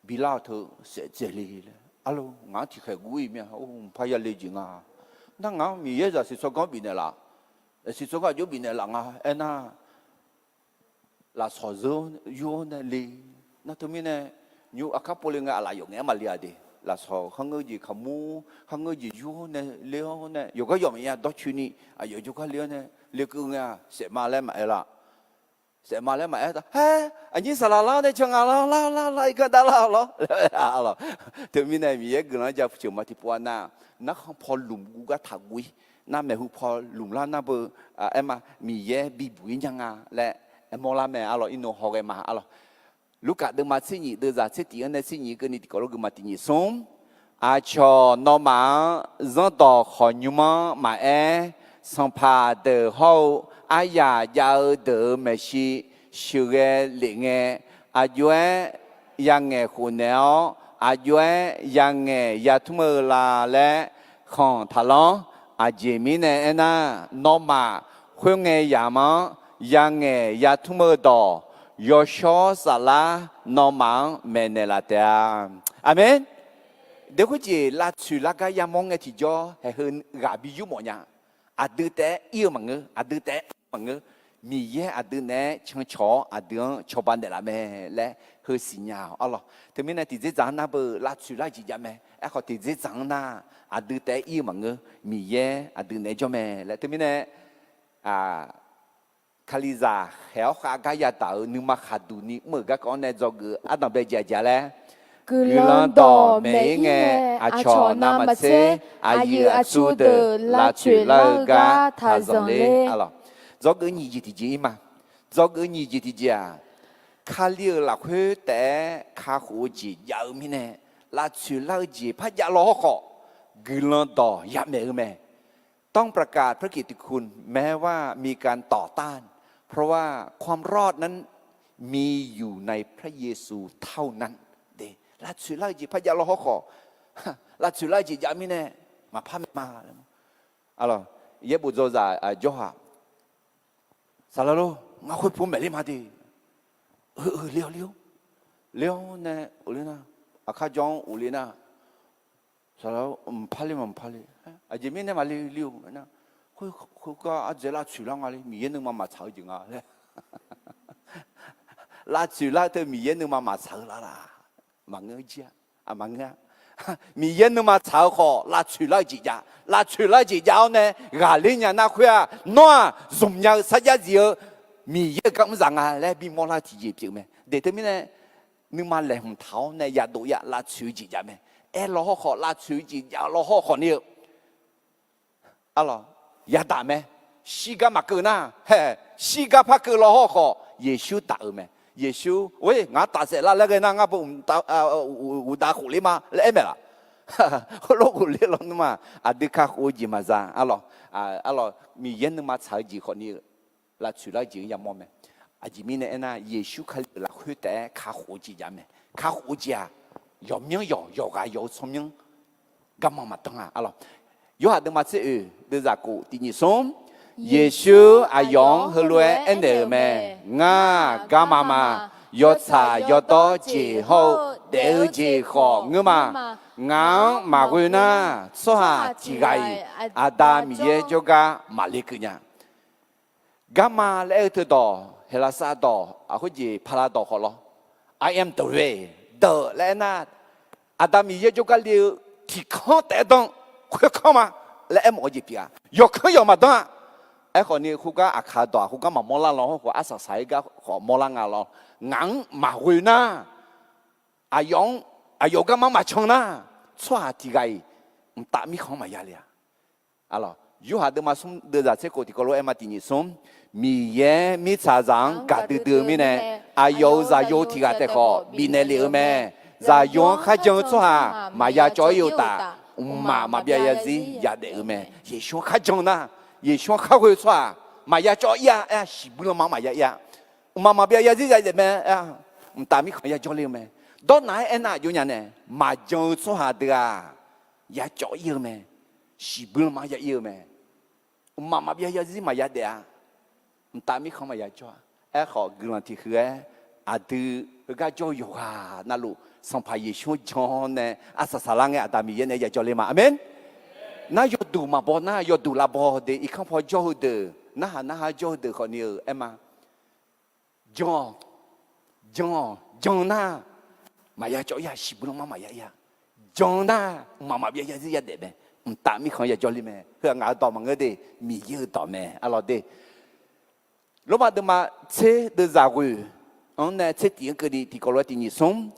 บิลาเธอเสียใจเลย阿罗，俺提开古一面，哦，怕要累劲啊。那俺米也是说讲边的啦，是说讲就边的人啊，哎那，那潮州有那累，那他们呢，有阿卡波林个阿拉有眼嘛累的，那潮汉个gì卡木，汉个gì有呢累呢，有个有么样多去呢，啊有就个累呢，累个呀，什么来买啦。sẽ mà lên mà đó, anh như sao là này chẳng là cái đó là từ mình này mình cái nó giờ chịu mà thì buồn na nó không phò lùm cũng có thằng quý na mẹ hụt phò lùm la na bờ em mà mình cái bị bụi nhang à lẽ em mua la mẹ alo ino học em mà alo lúc cả đứa mà xin nhị đứa già xin tiền này xin nhị cái này thì có lúc mà tiền nhị sống à cho nó mà rất đỏ khỏi nhung mà xong pa từ hậu ai ya giao từ mấy si siêu cái lệ nghe à duy yang nghe khu nẻo à duy yang nghe ya thu mơ là lẽ không thà lo à chỉ mình này na nó mà khuyên nghe ya mà yang nghe ya thu mơ đỏ yo cho sa la nó mà mình này là thế amen nếu có gì là chủ là cái ya mong nghe thì cho hay hơn gà bi du mọi nhà à đưa té yêu mà ngư à đưa té mà ngư mi ye à đưa nè chẳng chó à đưa cho ban để làm mẹ lẽ hơi xì nhào à lo thì mình này thì dễ dàng na bờ là chủ là gì vậy mẹ à họ thì dễ dàng na à đưa té yêu mà ngư mi ye à đưa nè cho mẹ lẽ thì mình này à Khaliza khéo khá cái ya tạo nhưng mà khá đủ ni mở các con này do cái à đồng bây giờ lẽ cứ lần đó mấy nghe à cho nam mà xe à yêu à chú de là chuyện là ga thà dần lê do cái gì thì mà do cái gì thì à khá liều là khuê té khá khổ gì giàu mi nè là chuyện là gì phải giả lo khó cứ lần đó ya mẹ ต้องประกาศพระกิตติคุณแม้ว่ามีการต่อต้านเพราะว่าความรอดนั้นมีอยู่ในพระเยซูเท่านั้นเดลาสุลาจิพระยาโลหะลาสุลาจิยามิเนมาพามาอะไรเยบุโจซาโยฮาซาลาโลมาคุยพูดเมลิมาดีเลี้ยวเนี่ยอุลินาอาคาจองอุลินาซาลา팔리면 팔리 아직 민네 말리 리우 나 그가 아제라 주랑알이 미예능만 맞차지가 라주라도 미예능만 맞차라라 망어지야 아 망어 미예능만 차고 라주라지야 라주라지야네 갈리냐 나쿠야 노아 좀냐 사자지요 미예 감상아 레비몰라 지지비메 데테미네 능만 레흠 타오네 야도야 라주지야메 에 로호 라주지야 로호 니요 알아 야다메 시가 막거나 해 시가 바꾸러 하고 예수 따으메 예수 왜 나 따세라 내가 나가 우다 굴리마 레메라 로굴리로마 아디카 오지마자 알아 미옌마 차지 거니 라추라지 야모메 아지미네 에나 예수 칼라 회때 가호지야메 가호지야 요가 요 소명 감마마 땅아 알아 yo hạt đừng mà sẽ đưa ra cụ thì nhị sống Giêsu ayong hỡi anh em mẹ nga gamama yo cha yo to chỉ hậu để chỉ khó ngư mà ngang mà quên na số ha chỉ gai Adam ye joga maliknya gamma lẽ từ đó helasa đó à cái gì phala đó họ lo I am the way the lẽ na Adam ye joga liu thì khó để đông khó mà lẽ em ở gì bia, yok không mà đó, em còn như khu cái khá đó, khu cái mà mua la lo, khu ác sai cái họ mua la ngà lo, ngang mà quên na, ayong cái mà chong na, xóa thì cái, ta mi không mà ya liền, alo, yêu hạt đứa mà sum đưa ra cái thì có lẽ em mà tin sum, mi ye mi cha rằng cả từ mi này, ayo ra yo thì cái họ, mi này liệu mẹ, ra yo khai chân xóa, mà ya cho yêu ta. mà bây giờ gì ya để mẹ Giêsu khai trong na Giêsu khai hội xoa mà ya cho ya chỉ bữa mà ya mà bây giờ gì vậy mẹ ta mi không ya cho liền mẹ đó nãy anh à vô nhà này mà cho xoa được ya cho yêu mẹ chỉ bữa mà ya yêu mẹ mà bây giờ gì mà ya để ta mi không ya cho em họ gương thì khứa 阿德个教育啊，那路上怕耶稣讲呢，阿萨萨朗个阿达米耶呢也叫你嘛，阿门。那要读嘛不那要读啦不的，一看破教的，那教的可你哎嘛，讲那，嘛呀教呀，西不能妈妈呀，讲那妈妈呀是呀的呗，大米看呀教你们，和俺到嘛个的米有到咩，阿老的，罗马的嘛车的咋会？呢车第一个的第个罗第二松。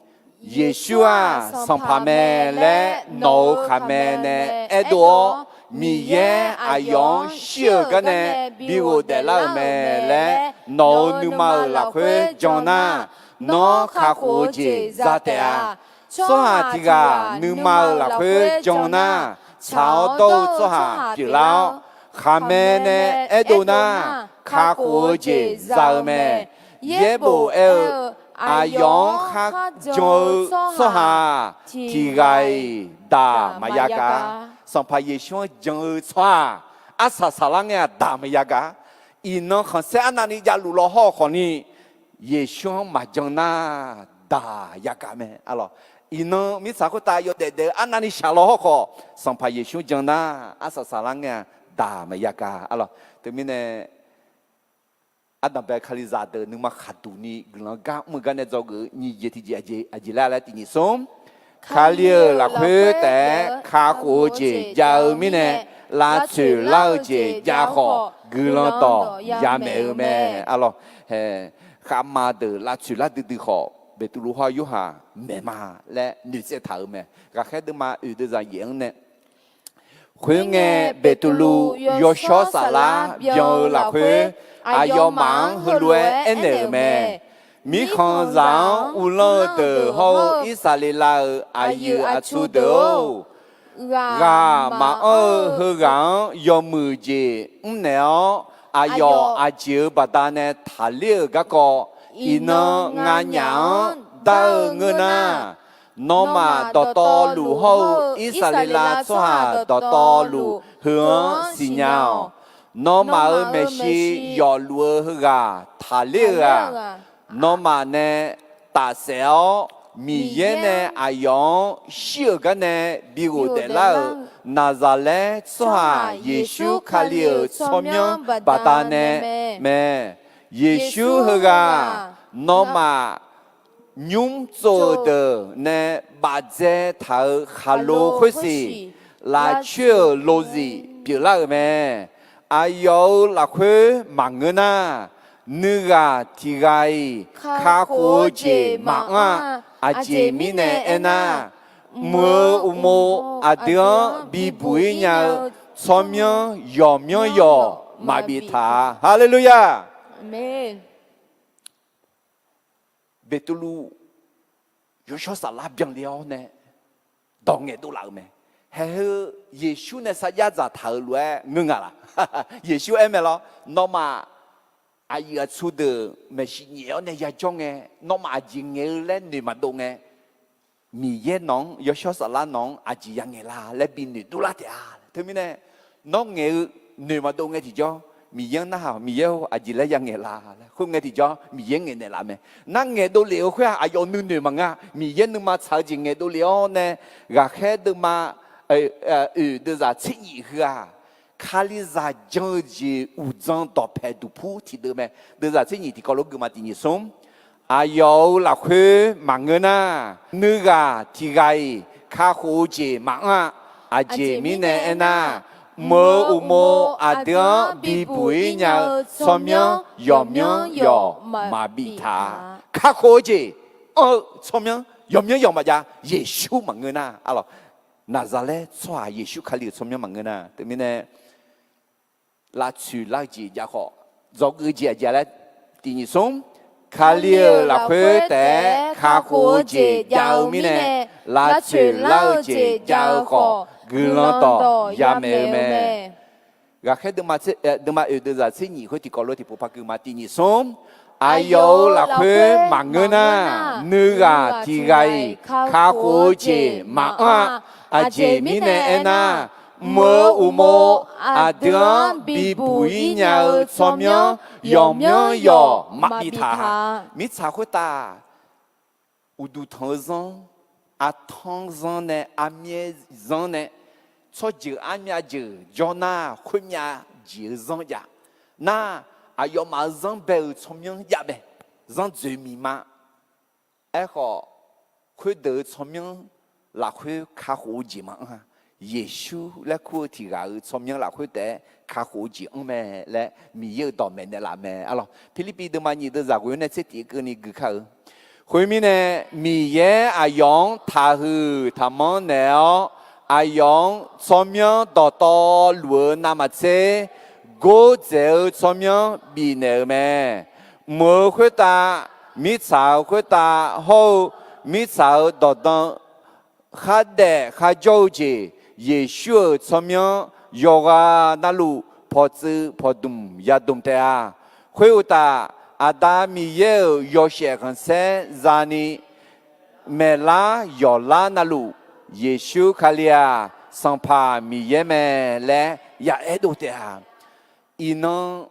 耶稣啊，上帕梅嘞，脑卡梅呢，耳朵、米眼、阿阳、小个呢，比我的老梅嘞，脑努马拉会讲那，脑卡胡子咋的啊？说下提个努马拉会讲那，草都做下比老，卡梅呢，耳朵呢，卡胡子咋梅，也不要。阿阳哈就说哈，提个大马亚嘎，上怕耶稣就错，阿萨萨朗个大马亚嘎，伊能很些那里家路老好好呢，耶稣马将那大亚嘎咩？阿罗，伊能米啥个大有得得，阿那里下老好好，上怕耶稣将那阿萨萨朗个大马亚嘎，阿罗，对面呢？阿当白卡里扎的，你嘛哈杜尼，人家我们那做个，你也提起阿吉拉来听你说，卡里拉会的卡火节要米呢，拉去老节家好，人到也没有咩，阿咯，卡妈的拉去拉的好，别都路话有哈，没嘛，来女些头咩，个孩子嘛有的在养呢。会眼别都路要小啥啦，要拉会。阿要忙和乱安那咩？米看上乌老的好，伊萨里拉阿有阿出的哦。阿马尔和人要木节，了阿要阿舅把他呢他了个个，伊能阿娘到我那。诺玛到道路后，伊萨里拉做下到道路和新娘。诺玛尔梅西要路个他了啊，诺玛呢大小米耶呢阿阳小个呢比我的老，那咋嘞做下耶稣卡了聪明把他呢咩耶稣个诺玛用做的呢把这头哈罗回事拉去罗子比那咩。阿有拉会忙个呐，那个提个卡火节忙啊，阿姐咪呢呐，莫阿爹比不一样，聪明要命要马比他，哈利路亚。Amen。别都路有说啥拉变了呢？当然都老咩。还有耶稣呢，啥样子头路哎，我啦，耶稣哎没咯，那么阿姨个出的没是鸟呢也种哎，那么阿姐鸟嘞你嘛懂哎，米耶农有小啥啦农阿姐养哎啦，来比你多啦点，对没呢？那鸟你嘛懂哎提叫米耶那好，米耶阿姐来养哎啦，后哎提叫米耶哎啦咩？那哎都了会啊，有你嘛啊，米耶你嘛操进哎都了呢，个海的嘛。的啥吃一喝啊？卡里啥经济武装到排毒铺提的咩？的啥吃一提高楼个嘛第二松，阿有拉会忙个呐，那个提个卡火节忙啊，阿姐咪呢呐，莫阿爹比不一样，聪明要命要马比他，卡火节聪明要命要嘛呀，也修忙个呐，阿咯。那咋嘞？抓耶稣卡里聪明忙个呐，对面呢？拉去拉节也好，做个节嘞，第二松卡里拉会的卡火节要面呢？拉去拉节也好，个人到也没咩？个开的嘛这的嘛有的在这你会提高了提不怕个嘛第二松。阿有拉会忙个呐，那个提个卡火节忙啊。阿姐咪呢？那 mơ u mô à đường bị bụi nhau cho miếng yom miếng yo mà bị thà mi cha khôi ta u du thằng dân à thằng dân này à miếng dân này cho chữ à miếng chữ cho na khôi miếng chữ dân ya na à yom mà dân bèo cho miếng ya bè dân chữ mi mà ai họ khôi đỡ cho miếng là khôi khá hữu gì mà ha Giêsu là khôi thì gà cho miếng là khôi để khá hữu gì ông mẹ là mi yêu đỏ mẹ này là mẹ alo Philippines đừng mà nhìn được giả quên này sẽ tiếc cái này cứ khơi khôi mi này mi ye à yong thà hư thà mong nèo à yong cho miếng đỏ đỏ lúa nam mà chế cố dẻo cho miếng bị nèo mẹ mưa khôi ta mi chào khôi ta hậu mi chào đỏ đỏ khá đẹp khá giàu gì Giêsu cho miếng yoga nalu phật sư phật đùm ya đùm thế à khôi ta Adam yêu Yoshe kan se zani mela yola nalu Giêsu khalia sampa mi yeme le ya edo te à ino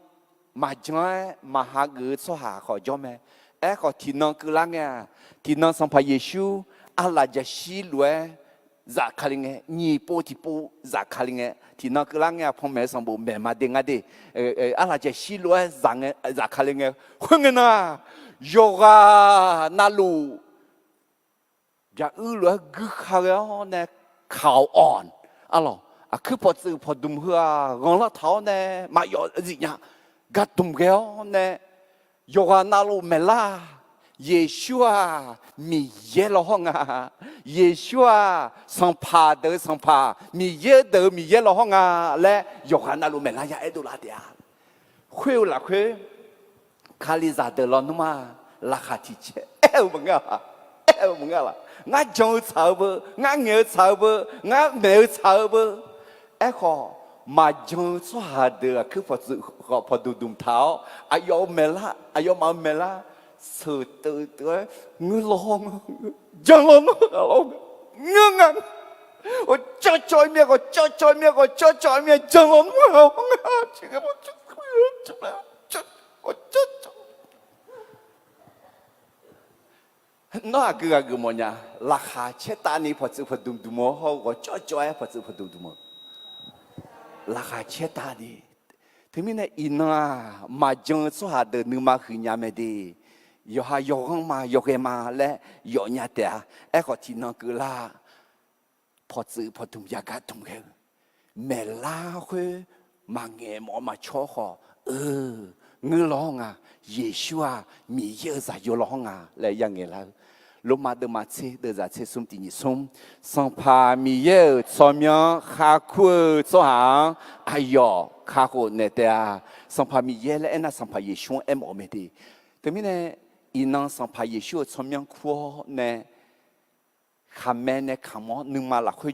mà joy mà ha gu so ha kho jome e kho tinong cứ lang ya tinong sampa Giêsu ala ja shi lue za khalinge ni po ti po za khalinge thì nó cứ lắng nghe phong mẹ sang bộ mẹ mà đi ngay đi ala chỉ xí lúa rằng za khalinge không nghe na yoga nalu ya lúa cứ khao nè khao on alo à cứ bỏ từ bỏ đùm hưa ngon là tháo nè mà gì nhá gạt đùm kéo nè yoga nalu mẹ la Yeshua mi ye lo hong à Yeshua sang pa de sang pa mi ye lo hong à le Yohana lu mẹ la ya edu la dia khuêu là khuê Kaliza de lo numa la khati che mừng à ngã trâu chào bơ ngã nghề chào bơ ngã mèo chào bơ kho mà trâu cho hà de cứ phật sự họ phật đùm tháo ayo mẹ la ayo mà mẹ la sự tự tới ngư long chẳng long ngưng ngắn ôi cho miệng ôi cho miệng chẳng long chỉ có một chút nó cứ một nhà là khá chết ta ni phật sự phật đùm đùm mô họ cho ai phật sự phật đùm đùm mô là khá chết ta đi thế mình này ina mà chẳng số hạt được nương mà khử nhà mẹ đi yo ha yo hong ma yo ke ma le yo nya te e ko ti no ku la phot sự phot tum ya ga tum ke me la khwe ma nge mo ma cho kho ngư lo nga Yeshua mi ye za yo lo nga le yang nge la lo ma de ma che de za che sum ti ni sum sang pa mi ye cho myo kha khu cho ha ayo kha ko ne te a sang pa mi ye le na sang pa Yeshua em o me ti te mi ne inang sang pa Yeshua cho miếng khô nè khăm mẹ nè khăm mỏ nương mà là khơi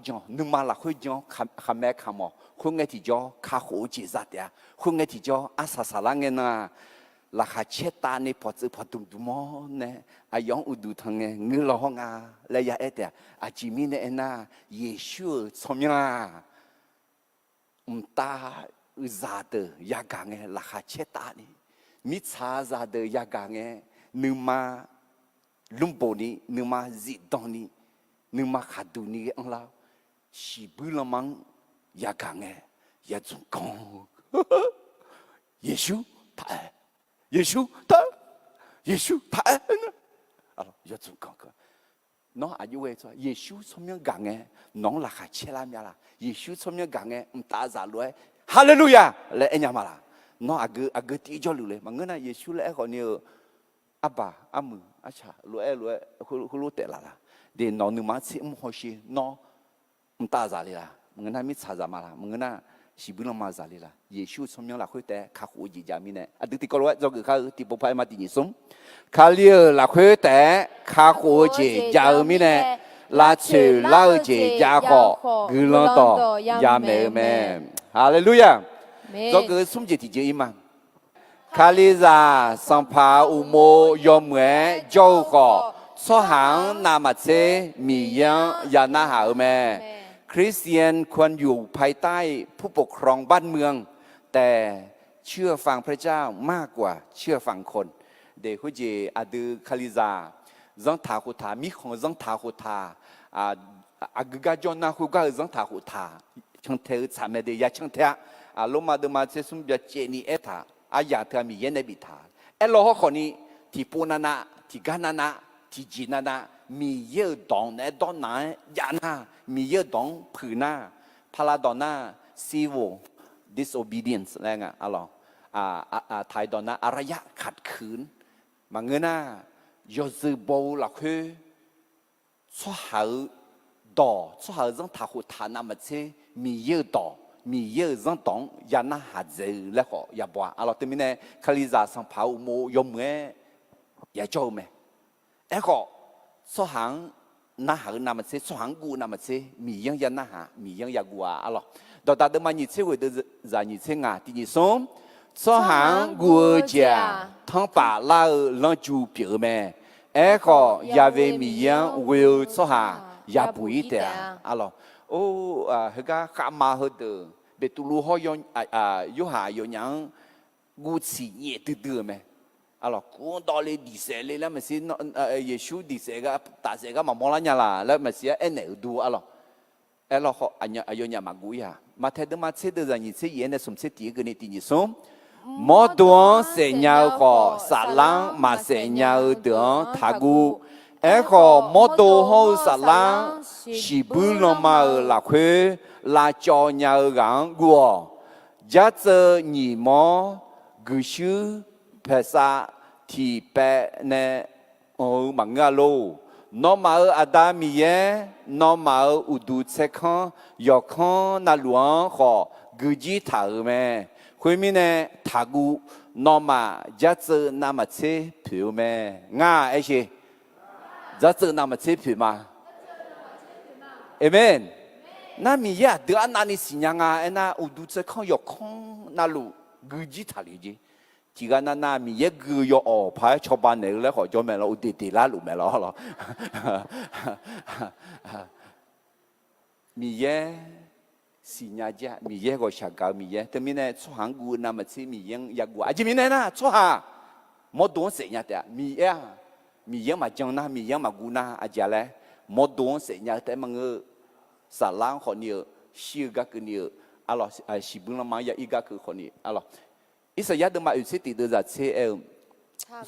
gió khăm mẹ khăm mỏ khơi nghe thì gió khá khổ chỉ ra đấy khơi nghe thì gió asa sala nghe na là khá chết ta nè phật sự phật đùm đùm mỏ nè ayong udu thằng nghe ngư lo hong à lấy ya ấy đấy chỉ mi nè na Yeshua cho miếng ta ra đời ya gang nghe là khá chết ta nè mi cha ra đời ya gang nghe numa lumboni numa zidoni numa khaduni ang lao shibulamang yagange ya zungkong Yesu ta alo ya zungkong nó ayu we cho Yesu somyang gange nong la kha chela mya la Yesu somyang gange ta za lue hallelujah le enyama la nó ag ti jo lu le mangena Yesu le ko ni Abba, amu, acha, lue, hulu te la, de no numa si hoshi no ta zali la, mengena mi cha zama la, mengena sibuna ma zali la, Yesu somyang la khoi te kha hu ji jami ne, adu ti ko zo ge kha ti po pai ma ti ni sum, kha lie la khoi te kha hu ji jami ne, la chu lao ji ya ho, gu lo to ya me, hallelujah, zo ge sum ji ti ji ima. Kaliza sampa umo yomwe joko so hang na ma che mi yang ya na ha me คริสเตียนควรอยู่ภายใต้ผู้ปกครองบ้านเมืองแต่เชื่อฟังพระเจ้ามากกว่าเชื่อฟังคนเด็กผู้เจอดูคาลิซาจังทาหุทามีของจังทาหุทาอากาจอนาหุกาจังทาหุทาช่างเทอสามเดียช่างเทอลงมาเดมาเซซุมเบียเจนีเอธาอายาเธอมีเย็นในบิทาเอลโลฮคนนี้ที่ปูนานะที่กานานะที่จีนานะมีเยอะดองในดอนไหนยานามีเยอะดองผืนาพาราดอนาซีโว disobedience อะไรเงี้ยอะไรไทยดอนนาอารยะขัดขืนมาเงินน่ะยอดซื้อโบหลักคือช่วยหาดอช่วยหาเรื่องทาหุทานามาเชมีเยอะดอมีเยอะเรื่องดองยานาหาเจอแล้วก็อย่าบัวอะไรตัวนี้เนี่ยคาลิซาสังเผาโมยมเงี้ยอย่าโจมเอ้ก็ช่วยหานาหานามาเชช่วยหากูนามาเชมียังยานาหามียังยากัวอะไร到达的嘛，你这回都是让你这啊，第二种，做行国家，他把那让就表面，那个也为米样为做下也不一定啊咯。哦那个干嘛好的，别都路好用有下有人古气也得得咩？啊咯，讲道理第三类啦，咪是耶稣第三个大三个嘛冇啦啦，啦咪是一年多啊咯。哎，老好，俺有伢马古呀，马太的马车的人，你这演的什么车第一个呢？第二种，莫多谁鸟个撒浪马谁鸟的他古，哎个莫多好撒浪是不能马拉去拉叫鸟人过，假设你莫古修拍萨提白呢哦忙个喽。normal ada miye normal udu tsekhan yokhan na luang kho guji thar me khoi mi ne thagu normal jatse na ma che phu me nga ai shi jatse na ma che phu ma amen na mi ya de na ni sinya nga na udu tsekhan yokhan na lu guji thar li jiทีกันน่ามีเยอะกือยอพายชาวบ้านเนี่ยแล้วขอจอมแม่เราอุติติลาลุแม่เราหรอมีเยอะสิญญาจ้ะมีเยอะก็ชักกามีเยอะแต่มีเนี่ยช่วงกูน่ามาซีมียังอยากกูอาจจะมีเนี่ยนะช่วงมดดวงเสียแต่มีเยอะมาจังนะมีเยอะมากูนะอาจจะเลยมดดวงเสียแต่มันสาระคนนี้ชื่อก็คือเนี่ยอะไรสิบุญละมาอย่าอีกก็คือคนนี้อะไรอิสยาห์เดิมมาอุสิติเดินจากเชล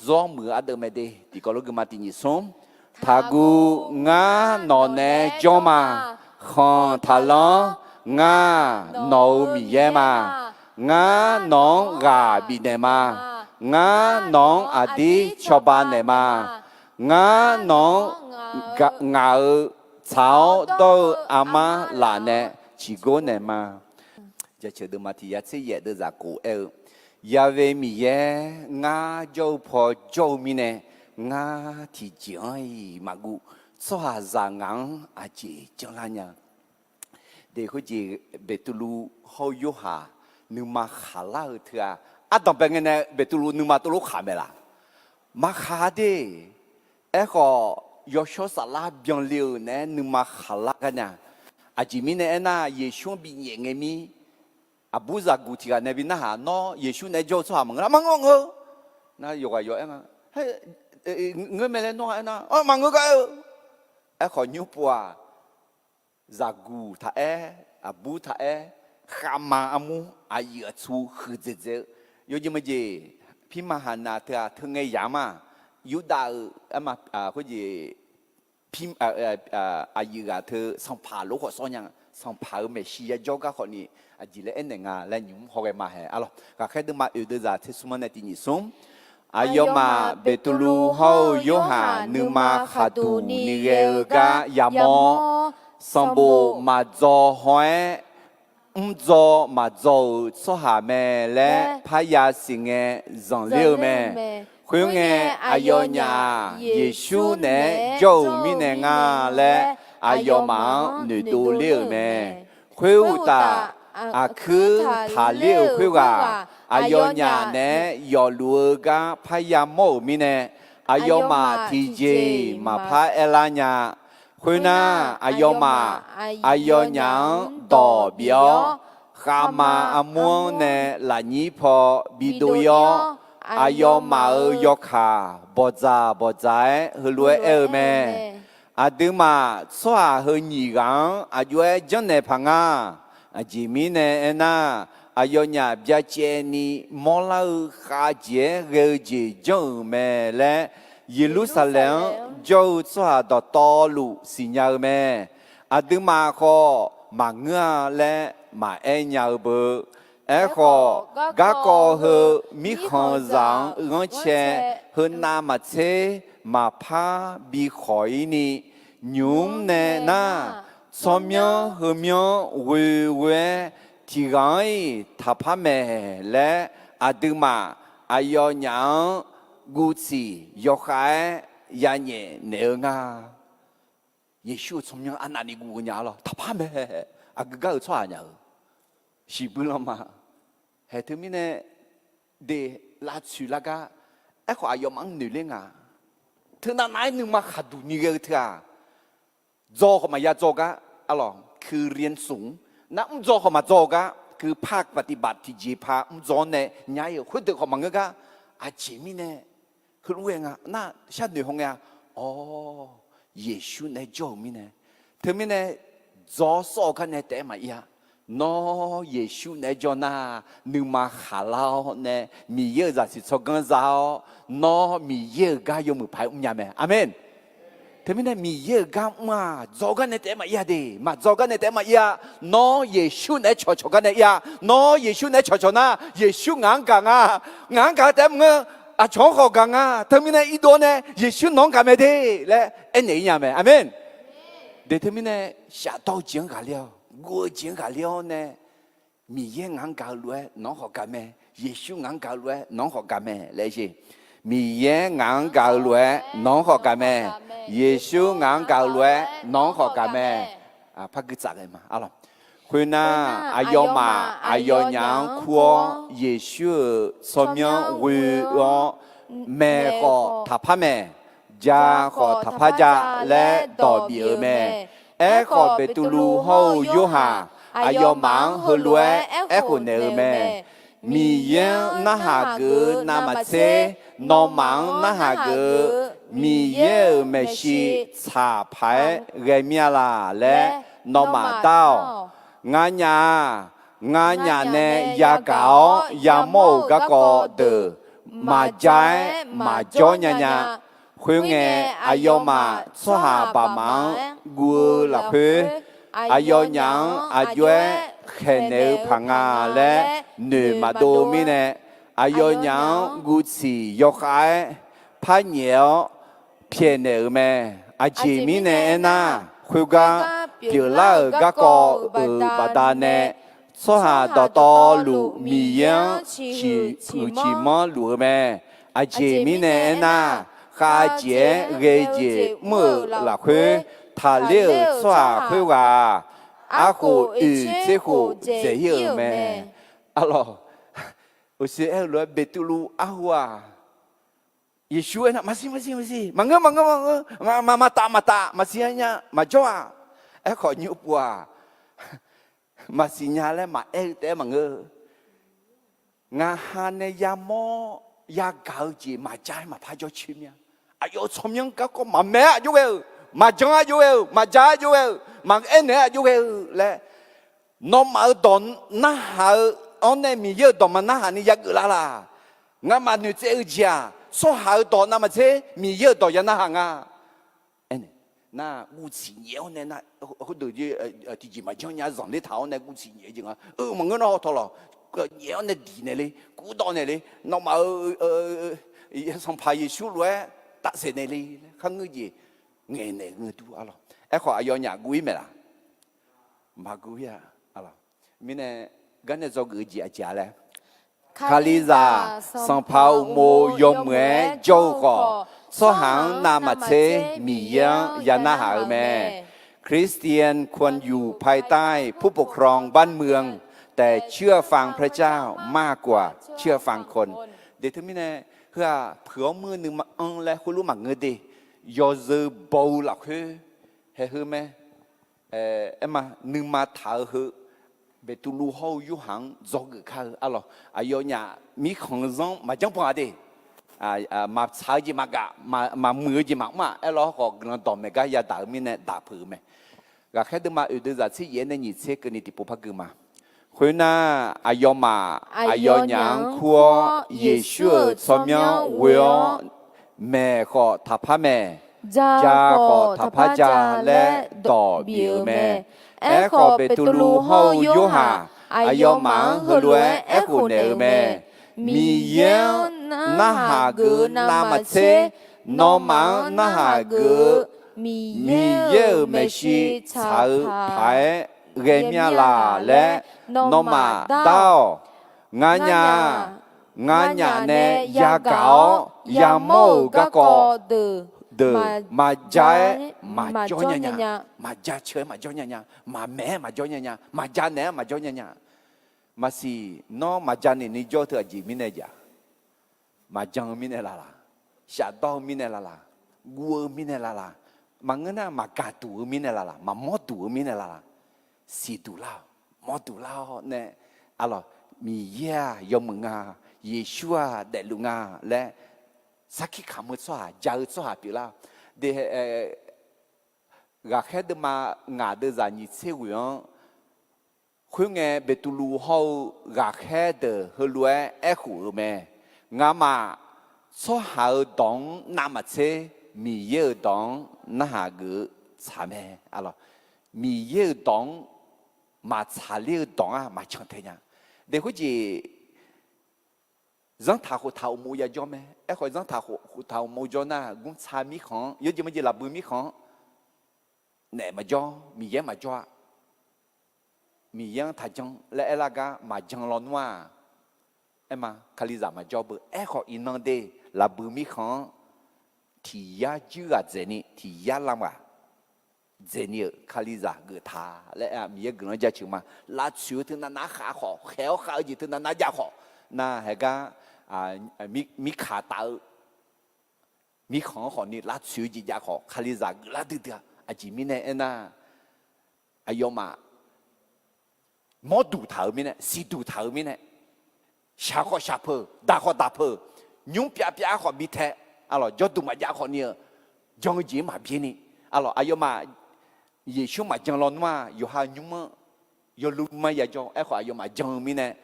ร้องมืออาเดิมไม่ได้ที่ก็รู้กันมาที่นี่ส่งทากูงานอนเนจอมาขอนทาลองงานอมีเยมางานองกาบิเนมางานองอดีชอบานเนมางานองงาเช้าโตอามาลาเนชิโกเนมาจะเชื่อเดิมมาที่ยัดเสียเดินจากกูยาเวมีเยงาเจ้าพอเจ้ามีเนงาที่เจียงมากูสวาจางังอาเจจังละเนี่ยเด็กเขาจีเบตุลูเขาอยู่หานึมาขาลาเถอะอาตอนเป็นไงเนี่ยเบตุลูนึมาตุลูขาเมล่ะมาขาเด้ก็ยอชสลาเบียงเลี้ยวเนี่ยนึมาขาลากันเนี่ยอาจิมีเนี่ยน่ะเยชูบิเยงมีอาบูซากูที่กันเนี่ยบินนะฮะน้อเยซูเนี่ยโจ้สวามังละมังงอนะโยกโยเอ็งเฮ้เงินไม่เล่นน้อยนะมังงก็ขอยุบว่าซากูท่าอาบูท่าขามาอามูอายุชูคือเจ๊โยจิมาเจพี่มหานาเธอถึงไงยามายุดามาเขาเจพี่อายุเธอสัมภาระขอสอนยังสัมภาระเมชิยาโจก็คนนี้อาจิเลเอ็นเองและยุ่งหอยมาเหรอล่ะก็แค่ดูมาอยู่ด้วยจากที่สมัยที่นี่ส่งอายมาเบตุลูเฮาโยหานึมาขาดูนิเกกายามอสมบูมาจอหอยจอมาจอสหาแม่และพยาสิงเงจังเลี้ยวแม่คุยเงอายญาเยซูเนโจมิเนงาและอายมาหนูดูเลี้ยวแม่คุยตาอาคือทาเลี้ยวคุยว่าอายญาเนยอลัวกาพยามโมมิเนอายมาทีเจมาพาเอลาญา คุยนาอายอมาอายอยังต่อเบียวขามาอม่วงเนลานีพอบิดูยออายอมาเอยอขาบอจาบอใจฮลวยแม่อาดึมาสวาเฮญีกังอายุจันเนพังอาอาจิมีเนนาอายอญาบยาเจนีมอลาขาเจเรจิจงแม่และเยรูซาเล็มจูสวาดตอลุสิญาแม่อาดึมาขอมาเงือและมาญาเบขอกะกอเฮมีขอจังงอเชเฮนามาเชมาพาบีขอยนี่ยุมเนนาสมยเฮมยเวเวที่ไงทัพแม่และอาดึมาอายอยังกุศิยกให้ยาเนเนงาเยซูสมยังอันนี้กูเนี่ยหรอทัพแม่อากาศช่วยเนี่ยสิบุลมาเฮตุมิเนเดลาชุลากาขออายอมังหนึ่งเลงาเธอหน้าไหนนึงมาขัดดูนี่เกอเถอะจอเข้ามายาจอกะอะไรคือเรียนสูงน้ำจอเข้ามาจอกะคือภาคปฏิบัติที่จีพาจอเนี่ยย้ายคนเด็กเข้ามาเงกะอาจิมิเน่คือรู้เองอ่ะน่าชาติหนึ่งของเงาอ๋อเยซูเนี่ยจอมิเน่เธอมิเน่จอสอกันเนี่ยแต่มาอีอะน้อเยซูเนี่ยจอน่าหนึ่งมาหาเราเนี่ยมีเยอะจากสิชกันเราน้อมีเยอะกายมือพายยาแม่อาเมนเธอไม่ได้มีเยอะกันมาจอกันในแต่มาอีดีมาจอกันในแต่มาอีน้อเยซูในชอกันในอีน้อเยซูในชอนะเยซูงานกันงานกันแต่เมื่อชอขอกันเธอไม่ได้อีโดเนี่ยเยซูน้องกันไม่ได้และเอ็นนี่ยาแม่อาเมนเดี๋ยวเธอไม่ได้下到讲กันแล้ว我讲กันแล้วเนี่ยมีเยงานกันเลยน้องขอกันแม่เยซูงานกันเลยน้องขอกันแม่เลยสิมีเยงานกันเลยน้องขอกันแม่เยซูงานกันเลยน้องขอกันแม่พักกิจอะไรมาอะไรคุณน่าอายอมาอายอยังขัวเยซูสมยังวิวแม่ขอทัพแม่จาขอทัพจาและต่อบีแม่ขอเปตุลูเฮาโยหาอายอมังเฮลวยขอเนอแม่มีเยนาหาเกนามาเซนอมังนาหาเกมีเยเมชิชาไพเรมียลาและนอมาดาวงานยาเนยาเกายาโมกะกอเดมาใจมาจอญญาคุยเงอายอมาสหาปามังกูละเพอายอยังอายุเขเนพังาและหนึ่งมาดูมิเนอายอยังกุศิยกให้พะเหนียวเพียเนอแม่อาจิมิเนน่าคุยกันเปล่ากะกอบาดาเนสหาต่อตอลูมียังชีมอลูแม่อาจิมิเนน่าข้าเจเรเจเมื่อละคุย他了耍会话，阿虎与这虎这样咩？阿罗，我是爱罗贝杜鲁阿虎啊，耶稣那masih，mangga，masihnya majoa，哎可牛不啊，masihnya le ma te mangga，ngahan ya mo ya gao ji ma jai ma pa jo chim ya，哎呦，聪明个个嘛咩就个。มาจังอายุเอวมาจ้าอายุเอวมาเอ็นอายุเอวและน้องมาตอนน่าหาอันนี้มีเยอะตอนมันน่าหานี่ยากละล่ะงั้นมาหนูเจ้าจ้าส่วนหาตอนนั้นมาเช่มีเยอะตอนยังน่าหางอ่ะเอ็นน่ากูชี้เหนียวเนี่ยน่าเขาดูที่จีมาจังยาสอนที่เท้าเนี่ยกูชี้เหนียวจริงอ่ะมันก็น่าทอหรอก็เหนียวเนี่ยดีเนี่ยเลยกูตอนเนี่ยเลยน้องมาสัมภาระชูเลยตัดเส้นเนี่ยเลยข้างเงี้ยเงี้ยเนี่ยเงี้ยดูอะไรขออายอนอยากกุยไหมล่ะมากุยอะไรมิเนี่ยกันเนี่ยจะกุยจีอาจารย์เลยคาลิซาสังพาวโมยมเมโจกอสหังนามาเชมียังยานาหาแม่คริสเตียนควรอยู่ภายใต้ผู้ปกครองบ้านเมืองแต่เชื่อฟังพระเจ้ามากกว่าเชื่อฟังคนเดี๋ยวทั้งมิเนี่ยเพื่อเผื่อมือหนึ่งมาและคุณรู้มักเงินดียอเซบอลหลักคือ hay hơn mẹ em mà nương mà thở hư về tu lu hậu yu hàng do người khác alo ayo nhà mi không giống mà chẳng bao đi mà sai gì mà cả mà mưa gì mà alo họ nó tóm mẹ cái ya đảo mi nè đảo phử mẹ gà khác đứa mà ở đây giờ chỉ yên này nhị xe cái này thì bố phát cứ mà khuyên na ayo mà ayo nhang khua Giêsu cho nhau vừa mẹ họ tháp mẹ cha họ tháp cha lẽ đỏ biểu mẹ họ bị tu lu hậu yu hà ayo mà hư lúa họ nợ mẹ mi yên na hà gu na mà chế nó mà na hà gu mi yên mẹ si chào phải gây mía là lẽ nó mà đau ngã nhà nè ya gạo ya mâu các cò từ mà trái mà cho nhà mà cha chơi mà cho nhà mà mẹ mà cho nhà mà cha nè mà cho nhà mà si nó mà cha này ni cho thừa gì mi này giờ mà chẳng mi này là xả đau mi này là gua mi này là mà ngân na mà cả tủ mi này là mà mót tủ mi này là si tủ lao mót tủ lao nè alo mi ya yom nga Yeshua đại lục nga lẽ sakhi khám xoa giáo xoa biểu lao để gà khét đêm mà ngà đưa ra nhị xe quyển khuyên nghe về tu lu hậu gà khét đờ hơi lúa khủ mẹ ngà mà số hào đón nam mà xe mi yê đón na hà gỡ cha mẹ alo mi yê đón mà cha liê đón mà chẳng thế nhá để có gì rằng thảo mua ya cho mẹ, em hỏi rằng thảo mua cho na cũng xa mi khỏng, nhớ gì mà gì là bự mi khỏng, nè mà cho, mi yên mà cho, mi yên thay chăng, lẽ là cái mà chăng lo noa, em mà khali giả mà cho bự, em hỏi in năng đề là bự mi khỏng, thì ya chưa à zeni, thì ya làm à, zeni khali giả gửi thà, lẽ mi yên gửi nó ra chữ mà, lá chữ thì nó khá khó, khéo khá gì thì nó giá khó, na hay cái mi khá tạo mi khó khó ni lá chữ gì giá khó khali giả lá từ từ chỉ mi này na ayo mà mót đủ thảo mi này si đủ thảo mi này xa phơ đa phơ nhung bia khó mi thế alo cho đủ mà giá khó ni trong gì mà bia ni alo ayo mà Giêsu mà trong lo mà yo ha nhung mà yo lu mà ya cho ai khó ayo mà trong mi này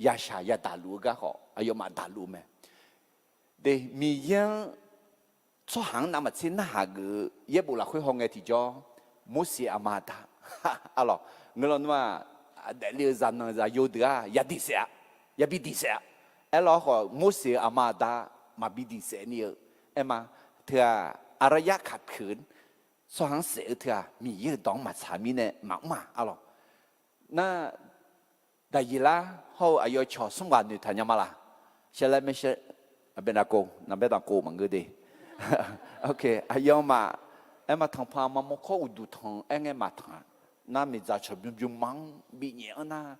ya sa ya đa lu cái họ ayo mà đa lu mẹ để mi yên cho hàng năm mà xin na hà gỡ ye bù là khơi hong nghe thì cho mua xe amata alo người lo mà để liều dân nó ra yêu được ya đi xe ya bị đi xe alo họ mua xe amata mà bị đi xe nhiều em mà thưa araya khát khẩn cho hàng xe thưa mi yên đóng mà trả mi nè mà alo na đại gì là họ ayo cho sung quan người thằng mà là sẽ lại mấy sẽ bên cô nằm bên cô mà người đi ok ayo mà em mà thằng pha mà một khâu đủ thằng em mà thằng na mình ra cho bùm măng bị nhẹ na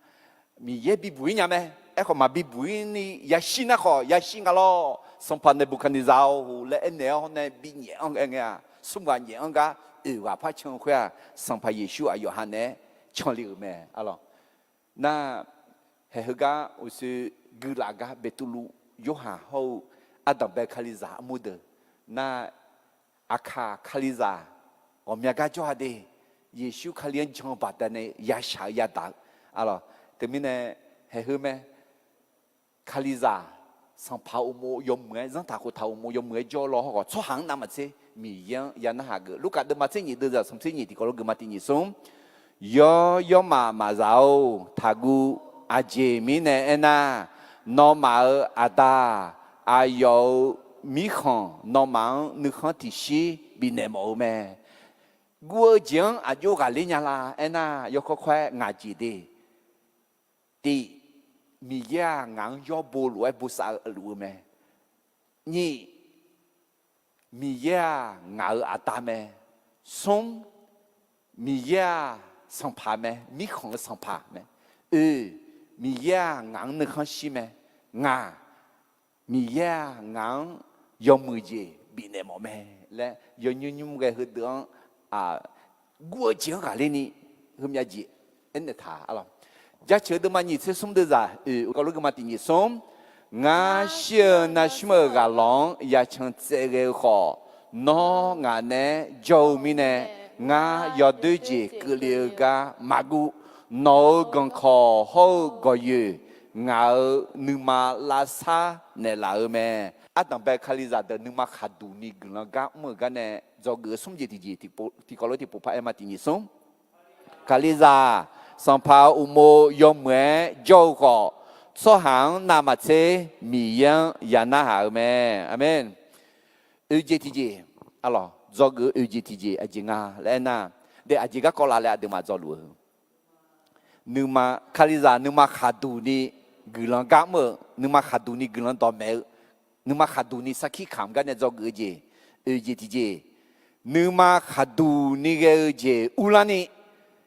mình dễ bị bụi nhà mẹ em còn mà bị bụi ni ya xin na khó ya xin cái lo xong phần này bukan đi giàu lẽ em này này bị nhẹ em à sung quan nhẹ em cả và phải chọn khoa xong phải Giêsu ayo hắn này chọn liều mẹ alo na hega usi gulaga betulu yoha ho adam be khaliza amude na akha khaliza omyaga joade Giêsu khalian chong batane ya sha ya da alo temine hehume khaliza sang phao mo yom ngai zang ta ko thao mo yom ngai jo lo ho cho hang nam che mi yang ya na ha ge luka de ma che ni de za som che ni ti ko lo ge ma ti ni som yo mà giàu thagu aje mi ne na no ma ada ayo mi khon no ma nu khon ti shi bi ne mo me guo jiang ayo ga le nya la na yo ko khwe nga ji de ti mi ya ngang yo bo lu bu sa lu me ni mi ya nga ada me song mi ya sang pa mẹ mi không sang pa mẹ mi ya ngang nước không xí mẹ ngà mi ya ngang yom mười gì bị nè mẹ lẽ yo như cái hơi đường 我讲下来呢，后面讲，恩的他啊了，家求的嘛，你吃送的啥？我那个嘛，第二送，我小那什么个狼也像这个好，孬我呢，救命呢，我要对接个了个马古，孬更靠好个月。我你妈拉萨呢拉咩？啊，当白卡里咋的？你妈哈杜尼个那个么个呢？做个送节的节，提高了提不怕哎嘛？第二送，卡里咋？上跑乌摩用咩？教个做行那么车米样也那好咩？阿门。二节的节，啊咯，做个二节的节，阿姐啊，来那，的阿姐个过来了，的嘛做路。你妈卡里咋？你妈哈杜尼？gelang kamu, numa khaduni gelang domel, numa khaduni sakhi kham kan jog je, tije, numa khaduni je ulani,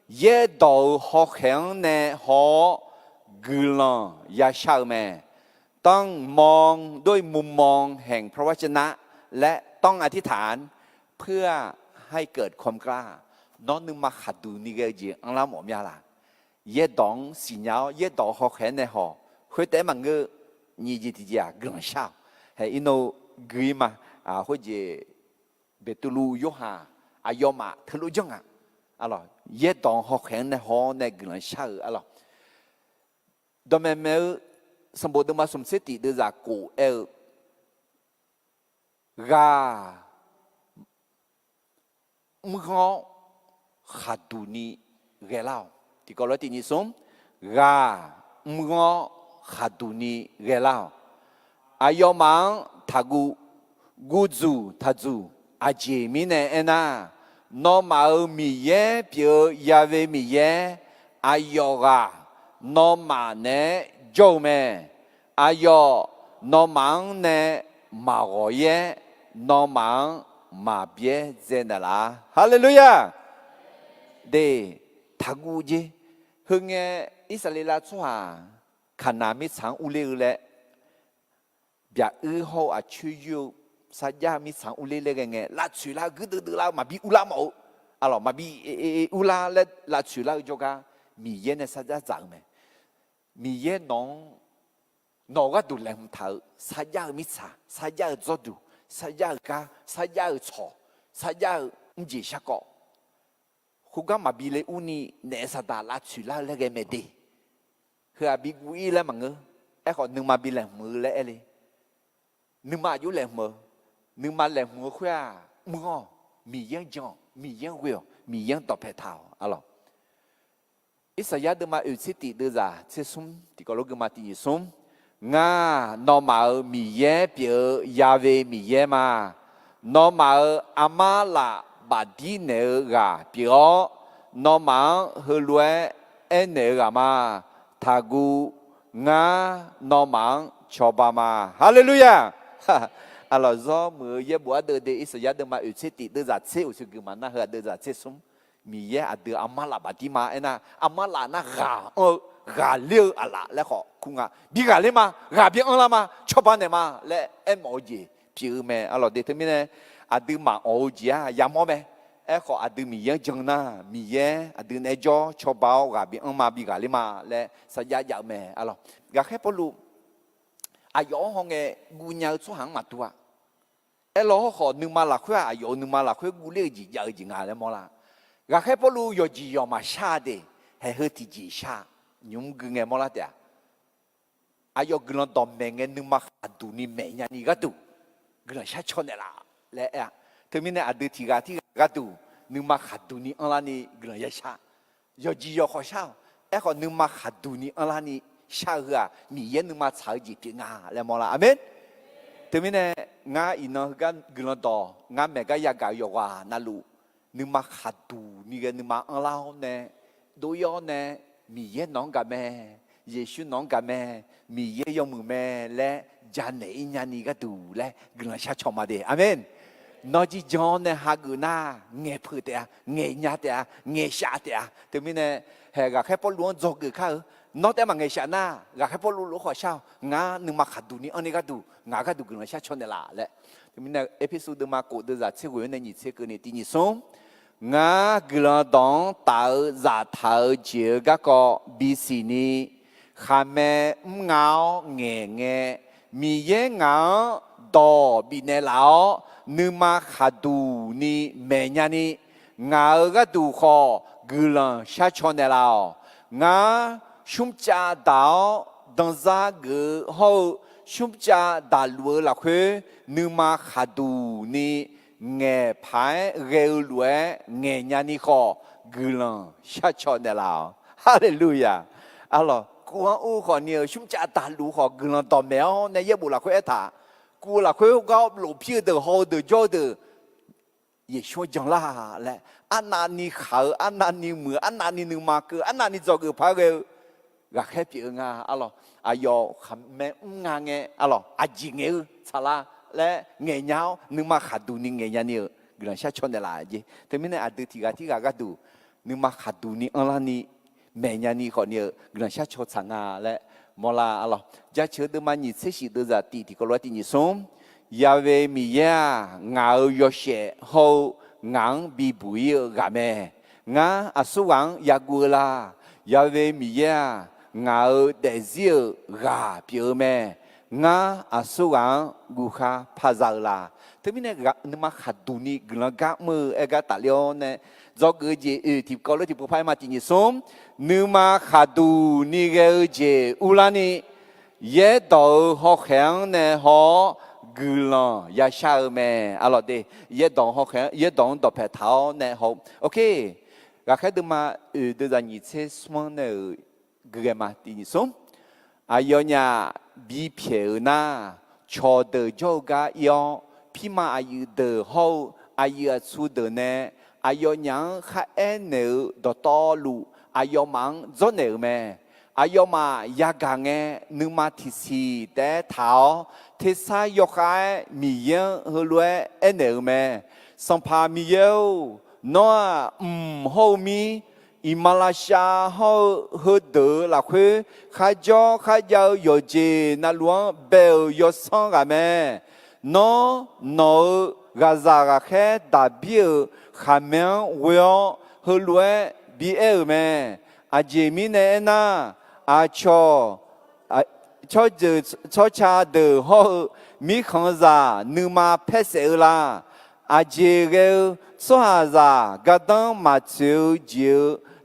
ye do ho kheng ne ho gelang ya shao me, ต้องมองด้วยมุมมองแห่งพระวจนะและต้องอธิษฐานเพื่อให้เกิดความกล้าน้องนึงมาขัดดูนี่ก็จะอังลาหมอมยาละเย่ดองสิญญาเย่ดองหอกแขนในหอ会得嘛个年纪的家更少，还因为个嘛啊或者别都路有哈啊要嘛特路种啊，啊咯也当好看的好那更少啊咯，到慢慢สมบูรณ์มาสมเสติเดือดกูกามึงเอาขัดดูนี่เกล้าที่ก็เลยที่นี่สมกามึงเอาขัดดูนี่เกล้าอายมังทักูกูจูทัจูอาเจมิเนเอน่านอมามีเย่เปียยาเวมีเย่อายกานอมาเนโจเมอายอนอมังเนมาโกเยนอมังมาเบียเจนละฮาเลลูยาเดทักูเจฮึงเออิสราเอลชัวขนามิสังอุเลเลเบียฮออาชุยูสัญญามิสังอุเลเลเงลาชุลากึดๆลามาบีอุลามาอะลอมาบีอุลาเลลาชุลาจกามีเยเนสัญญาจังเมมีเยน้องน้องก็ดูแลมเท้าสัญญามิสาสัญญาจอดูสัญญากาสัญญาชอสัญญาอุจิชะกอคุกามาบีเลอุนีเนสตาลาชุลาเลเกเมเดคืออาบิกุอีแล้วมังเอไอ้คนนึงมาบีแหลมมือแล้วเลยนึงมาอยู่แหลมมือนึงมาแหลมมือคุยมึงอ๋อมียังจองมียังเวลมียังตอบแผดเท้าอะไรอิสยาห์เดินมาอุสิติเดือดเชื่อซุ่มที่ก็รู้กันมาที่ซุ่มงานอมามีเย่เปียยาเวมีเย่มานอมาอามาลาบาดีเนกาเปียนอมาเฮลวยเอเนกามาทากูงานอมาชอบามาฮาเลลูยาอะลอซอมือเย่บัวเดือดอิสยาห์เดินมาอุสิติเดือดเชื่ออุสิกิมันน่าเฮเดือดเชื่อซุ่มมีเยอะเดืออามาลาบาดีมาเอ็นะอามาลานะกาเลี้ยวอะไรแล้วขอคุณอ่ะบีกาเลยมากาบีอังลามาชอบบ้านเนี่ยมาและเอ็มโอจีพี่เมย์อะลอเดทมิเนี่ยอดือมาโอจีอ่ะยามอเมเอ้ขออดือมีเยอะจังนะมีเยอะอดือเนจอชอบบ้ากาบีอังมาบีกาเลยมาและสัญญายาเมย์อะลอยากให้พอรู้อายอห้องเอกูเนื้อสู้หางมาตัวเอ้ล้อขอนึงมาหลักคุยอายอนึงมาหลักคุยกูเลี้ยจียาจีงาเลยมอละอยากให้พอรู้ยอจียอมาชาเดให้เฮติจีชายุ่งกึ่งเงมอละเดียอายกลันตอมเมงเงินนึกมาขัดดูนี่เมียนี่ก็ดูกลันชาชนเนี่ยละและเอ๊ะถึงมีเนี่ยอดีตที่ก็ดูนึกมาขัดดูนี่อันละนี่กลันยาชายอจียอขอชาเอ๊ะขอนึกมาขัดดูนี่อันละนี่ชาเหรอมีเย็นนึกมาชาจีเป็นงาแล้วมอละอาเมนถึงมีเนี่ยงาอินนกันกลันต่องาเมก็อยากกายว่านั่นลูนึกมาขัดดูนี่กันนึกมาอันละเนี่ยดูยอเนี่ยมีเย็นน้องกับแม่เยซูน้องกับแม่มีเยยมือแม่และจานไหนญานี่ก็ดูและกลัวชาชอมาเดอาเมนนอจีจอนเนี่ยหากุน่าเงยพูดเดียเงยญาเดียเงยชาเดียแต่มีเนี่ยเฮก็แค่พอล้วนจอกเขานอแต่มาเงยชาหน้าก็แค่พอรู้ขอเช่างาหนึ่งมาขัดดูนี่อันนี้ก็ดูงาก็ดูกลัวชาชนเนี่ยละและแต่มีเนี่ยเอพิโซดมาโกดจะเชื่อว่าในนี้เชื่อกันในที่นี้ส่ง งากลดองตาจะเท้าเจียก็ก็บีสีนี้ข้าแม่เงาเงเงมีเย่เงาดอบีเนลาวนึมาขาดูนี่แม่ยานี่งาก็ดูขอกลังชาชนเนลาวงาชุมจ่าดาวดังซาเกอเขาชุมจ่าดาลัวละคุนึมาขาดูนี่เงพายเร็วรวยเงยานี่ขอกลังชาชนเนลาวฮาเลลูยาอะล่ะกูว่าอู้ขอเนี่ยชุมจ่าดาลูขอกลังต่อแมวในเยบุละคุเอตากูละคุก็หลบพี่เดือดเขาเดือดจ่อเดือ也说讲啦嘞，安那你好，安那你没，安那你能嘛个，安那你做个拍个，个开别啊，阿咯，阿要还没硬个，阿咯，阿硬个，查啦嘞，硬鸟能嘛下肚你硬鸟你，个下穿的啦啫，对面呢阿对提个个肚，能嘛下肚你，安那你硬鸟你可你个下穿长啊嘞，冇啦阿咯，只求得嘛你这时都在地个落地你送。亚维米亚熬药些后昂比不要干咩？俺阿苏王亚古啦，亚维米亚熬得少干表咩？俺阿苏王古哈拍照啦。特别呢，你妈哈杜尼格那干么？哎个大了呢？做个节提高了提不拍嘛？今年送你妈哈杜尼个节乌拉尼也到好香呢好。gula ya sha me alo de ye dong ho kha ye dong do phe thao ne ho okay ga kha de ma de da ni che smon ne ge ma ti ni som ayo nya bi phie na cho de jo ga yo pi ma ayu de ho ayu su de ne ayo nya kha en ne do to lu ayo mang zo ne me ayo ma ya ga nge nu ma thi si te thao thế sai yok ai mi yên hơ lue en nở mẹ song pa mi yêu nó hô mi Malaysia hô hơ đỡ là khuê khai gió khai giàu yo gì na luang bèo yo sang à mẹ nó gà già gà khé đà biêu khả miếng weo hơ lue bi eo mẹ à gì mi nè na à cho cho cha de ho mi khang za nu ma phe se la a je ge so ha za ga dang ma chu ji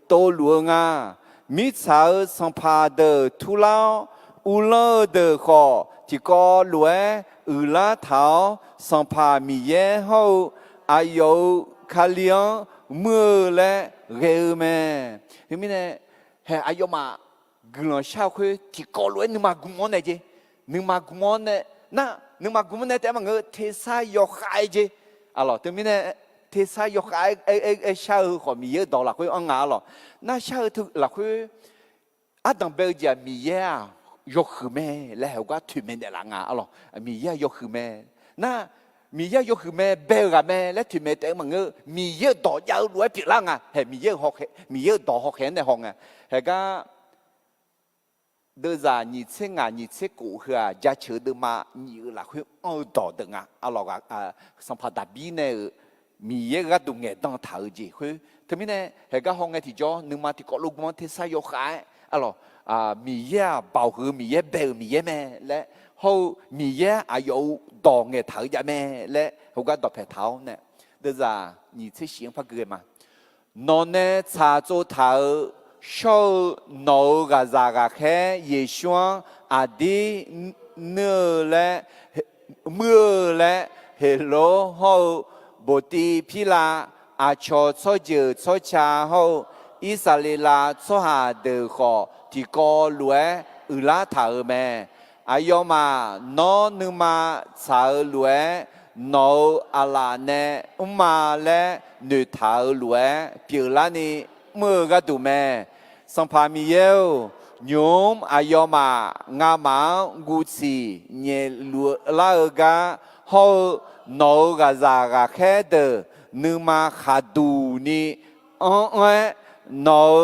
to lu nga mi cha sang pa de tu lao u lo de ho ti ko lue u la thao sang pa mi ye ho a yo kha liang mưa le ge me mi ne he a yo ma gương sao khơi thì có lối nhưng mà cũng món này chứ nhưng mà cũng món này na nhưng mà cũng món nàyแต่mà người thế sai do khai chứ à lo từ mình này thế sai do khai sao họ mi đó là khơi ăn ngà lo na sao thực là khơi à đằng bây giờ mi ya do khử mẹ là họ có thuyền mẹ để là ngà lo mi ya do khử mẹ na mi ya do khử mẹ bây giờ mẹ là thuyền mẹแต่mà người mi ya đó giao lối bị là ngà hay mi ya học mi ya đó học hẹn này học ngà hay cái đưa ra nhị chế ngà nhị chế cụ hả giá chữ đưa mà nhị là khuyên ở đó được ngà à lo à sang phát đặc biệt này mi ye cái đúng nghe đang thảo gì khuyên thế mình này hệ cái hôm nay thì cho nhưng mà thì có lúc mà thì sai vô khai à lo à mi ye bảo hư mi ye bèo mi ye mẹ lẽ hậu mi ye à yêu đó nghe thảo giá mẹ lẽ hậu cái đó phải thảo nè đưa ra nhị chế xiên phát cười mà nó nè cha cho thảo sau nấu gà già gà khé ye xuân à đi nửa lẽ mưa lẽ hello hậu bộ ti pila à cho giờ cho cha hậu Israel cho hà được họ thì có lúa la thảo mẹ ayo mà nó nu mà thảo lúa nấu ala nè mà lẽ nữ thảo lúa biểu la ni mưa gà tụ mẹ sang pa mi yêu nhôm ayo mà ngà mà gu chi nhẹ lúa la ga hậu nấu gà già gà khé de nu mà khá đủ ni nấu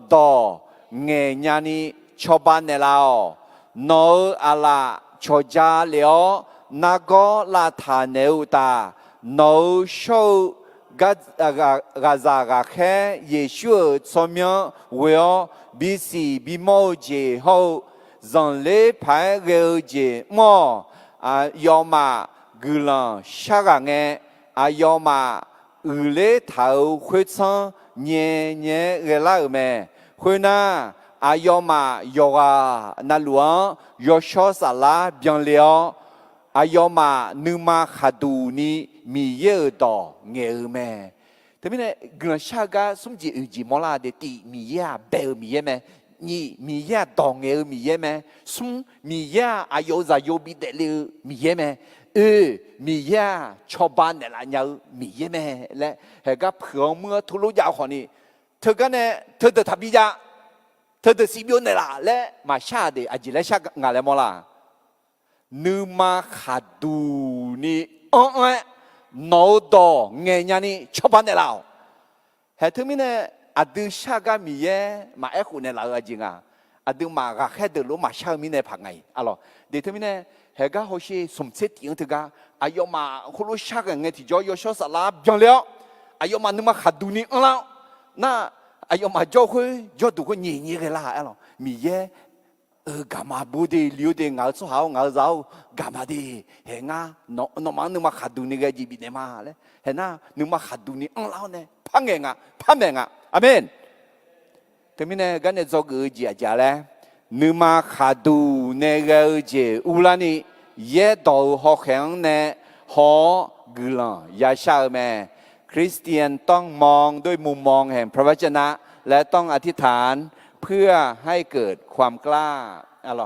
đỏ nghe nhà ni cho ban nè lao nấu ala cho gia liao na go la thà nêu ta nấu show กาซากาแค่เยชูสมยเวอบีซีบีโมเจโฮจังเลพายเกลเจมอยอมากุลังชากางเงอยอมาอุเลเท้าคุยซังเนเนเกลาเมคุยนาอายอมาโยกานาลวงโยชอสาลาเบียงเลียวอายอมานึมาขัดูนีมีเยอะต่อเงยแม่แต่ไม่เนี่ยกลัวชากาสมจิอุจิมอลาเดตีมีเยอะเบลมีเยอะไหมนี่มีเยอะต่อเงยมีเยอะไหมสมมีเยอะอายอซาโยบิเดลือมีเยอะไหมมีเยอะชาวบ้านเนี่ยละเนี่ยมีเยอะไหมและเฮก็เผื่อเมื่อทุลุยาวคนนี้เธอกันเนี่ยเธอจะทำยังไงเธอจะสิบยนเนี่ยละและมาชาเดอาจิเลชางาเลมอลานึมาขัดูนี่โนโดเงียนี่ชอบเนี่ยเราเฮ้ยถึงมีเนี่ยอดีตชาก็มีเย่มาเอ็กซ์เนี่ยเราจริงอ่ะอดีตมาก็แค่เดินรู้มาชามีเนี่ยพังไงอ๋อเดี๋ยวถึงมีเนี่ยเฮ้ยก็เขาชีสมเสด็จยังถึงก็อายุมาคนรู้ชากันเงี้ยที่จอยชอบสลับยังเลี้ยวอายุมานึมาขัดูนี่แล้วน่าอายุมาจ่อคุยจ่อดูคุยเงี้ยกันละอ๋อมีเย่กามาบูดีลิวดีงาสุหาวงาเจ้ากามาดีเห็นง่ะน้องมันนึกมาขัดดูนี่ก็จีบีเนี่ยมาเลยเห็นน่ะนึกมาขัดดูนี่เราเนี่ยพังเองอ่ะพังเองอ่ะอาเมนแต่ไม่เนี่ยกันเนี่ยจอกจีอาจารย์เลยนึกมาขัดดูเนี่ยก็จีอุลานี่เย่ดาวหอกแข็งเนี่ยหอกลังยาชาแม่คริสเตียนต้องมองด้วยมุมมองแห่งพระวจนะและต้องอธิษฐานเพื่อให้เกิดความกล้าอะไร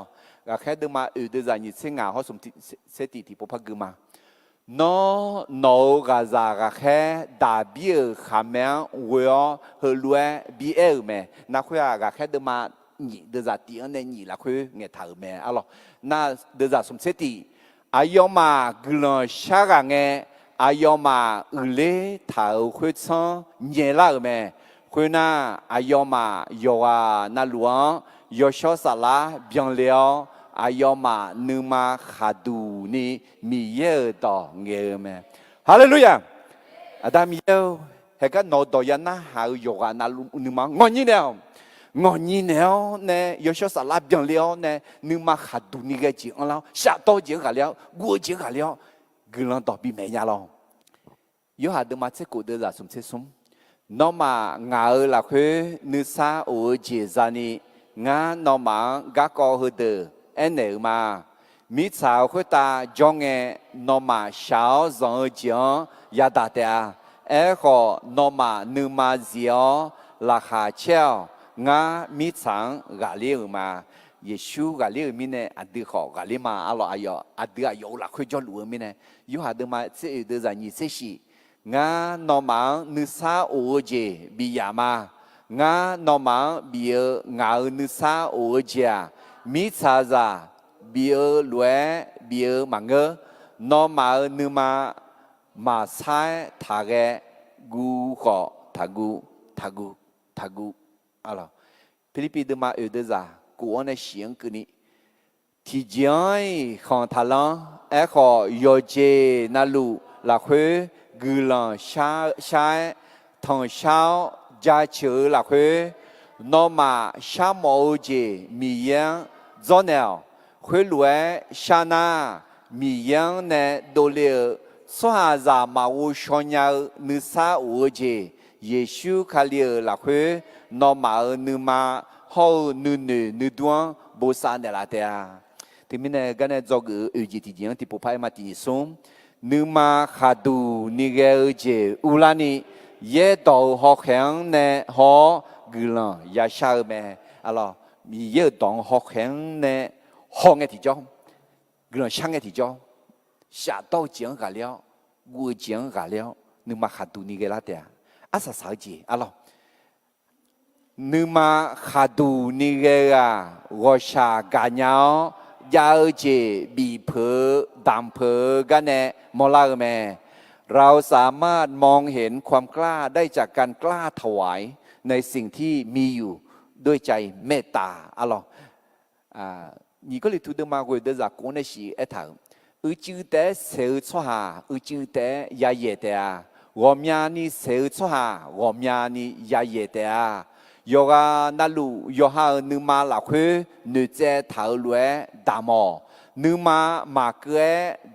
ก็แค่ดึงมาดูจากยิ่งเสียงเขาสมเสติที่พบพักมาโนก็จะก็แค่ดาบิเอขามงวัวเฮลัวบีเอลแม่นักคุยก็แค่ดึงมาดูจากที่อันนี้ละคุยเงี้ยถามแม่อะไรน่าดูจากสมเสติอายอมากลังชากังเงอายอมาอุเลถาคุยซังเงี้ยละแม่คุยน่าอายอมาโยอานาหลวงโยชอสาลาเบียงเลียวอายอมานึมาขัดดูนี่มีเยอะต่อเงี้ยแม่ฮาเลลูยาอาดามีเยอะเฮกันโนดอยนะหาโยอานาลุนึมางอนี่แล้วงอนี่แล้วเนี่ยโยชอสาลาเบียงเลียวเนี่ยนึมาขัดดูนี่ก็จริงแล้วชาโตจริงกันแล้วกูจริงกันแล้วกลังต่อปีแม่ยาลองโยหาดมาเซกูเดอร์สมเซซุมน้องมางาละคือนึกซาโอเจจานีงาน้องมากะกอฮเดเอ็นเอมามิสาวคุตาจงเงน้องมาชาวจงเจียงยาดาเตาเอขอน้องมานึมาเจียราคาเชียวงามิสังกาเลียมาเยซูกาเลียมิเนอดีขอกาเลียมาอร่อยอดีอายุละคือจอลัวมิเนยูหาดมาเสียเดือดนี่เสียชีงาโนมังนึกซาโอเจบิยามางาโนมังบิเองานึกซาโอเจมิซาซาบิเอลวยบิเอมังเกโนมานึมามาใช้ทาเกกูขอทากูอะไรฟิลิปปินส์มาเอเดซ่ากูอันนี้เสียงกูนี่ที่จริงของทาลังเอขอยอเจนาลูละคุยกุลังชาทองเช้าจ่าเชือละคุยนอมาชาโมเจมียังจอนเนลคุยรวยชานามียังเนโดเลสวาจามาวูชอนยานึสาโอเจเยซูคาเลียละคุยนอมานึมาฮอนึดวงบูซาเนลาเตียที่มีเนี่ยกันเนี่ยจอกจีที่ยังที่ผู้พายมาที่ส่งนึมาขัดดูนิเกอเจอุลานีเย่ดาวหอกแข็งเนหอกลังยาชาเมอะไรมีเย่ดาวหอกแข็งเนหองเงที่จ้องกลังช่างเงที่จ้องชาโตเจียงกันแล้วกูเจียงกันแล้วนึมาขัดดูนิเกลาเตียอาศัยสาวจีอะไรนึมาขัดดูนิเกลาวชากันยาวยาเจบีเพอดำเพอกันเนมอลาเมเราสามารถมองเห็นความกล้าได้จากการกล้าถวายในสิ่งที่มีอยู่ด้วยใจเมตตาอะลอ你个里头的嘛，我的是讲的是一头，而就得手出哈，而就得也也的啊，我们呢手出哈，我们呢也也的啊。有个那路有哈你妈拉去，你在头来打毛，你妈马个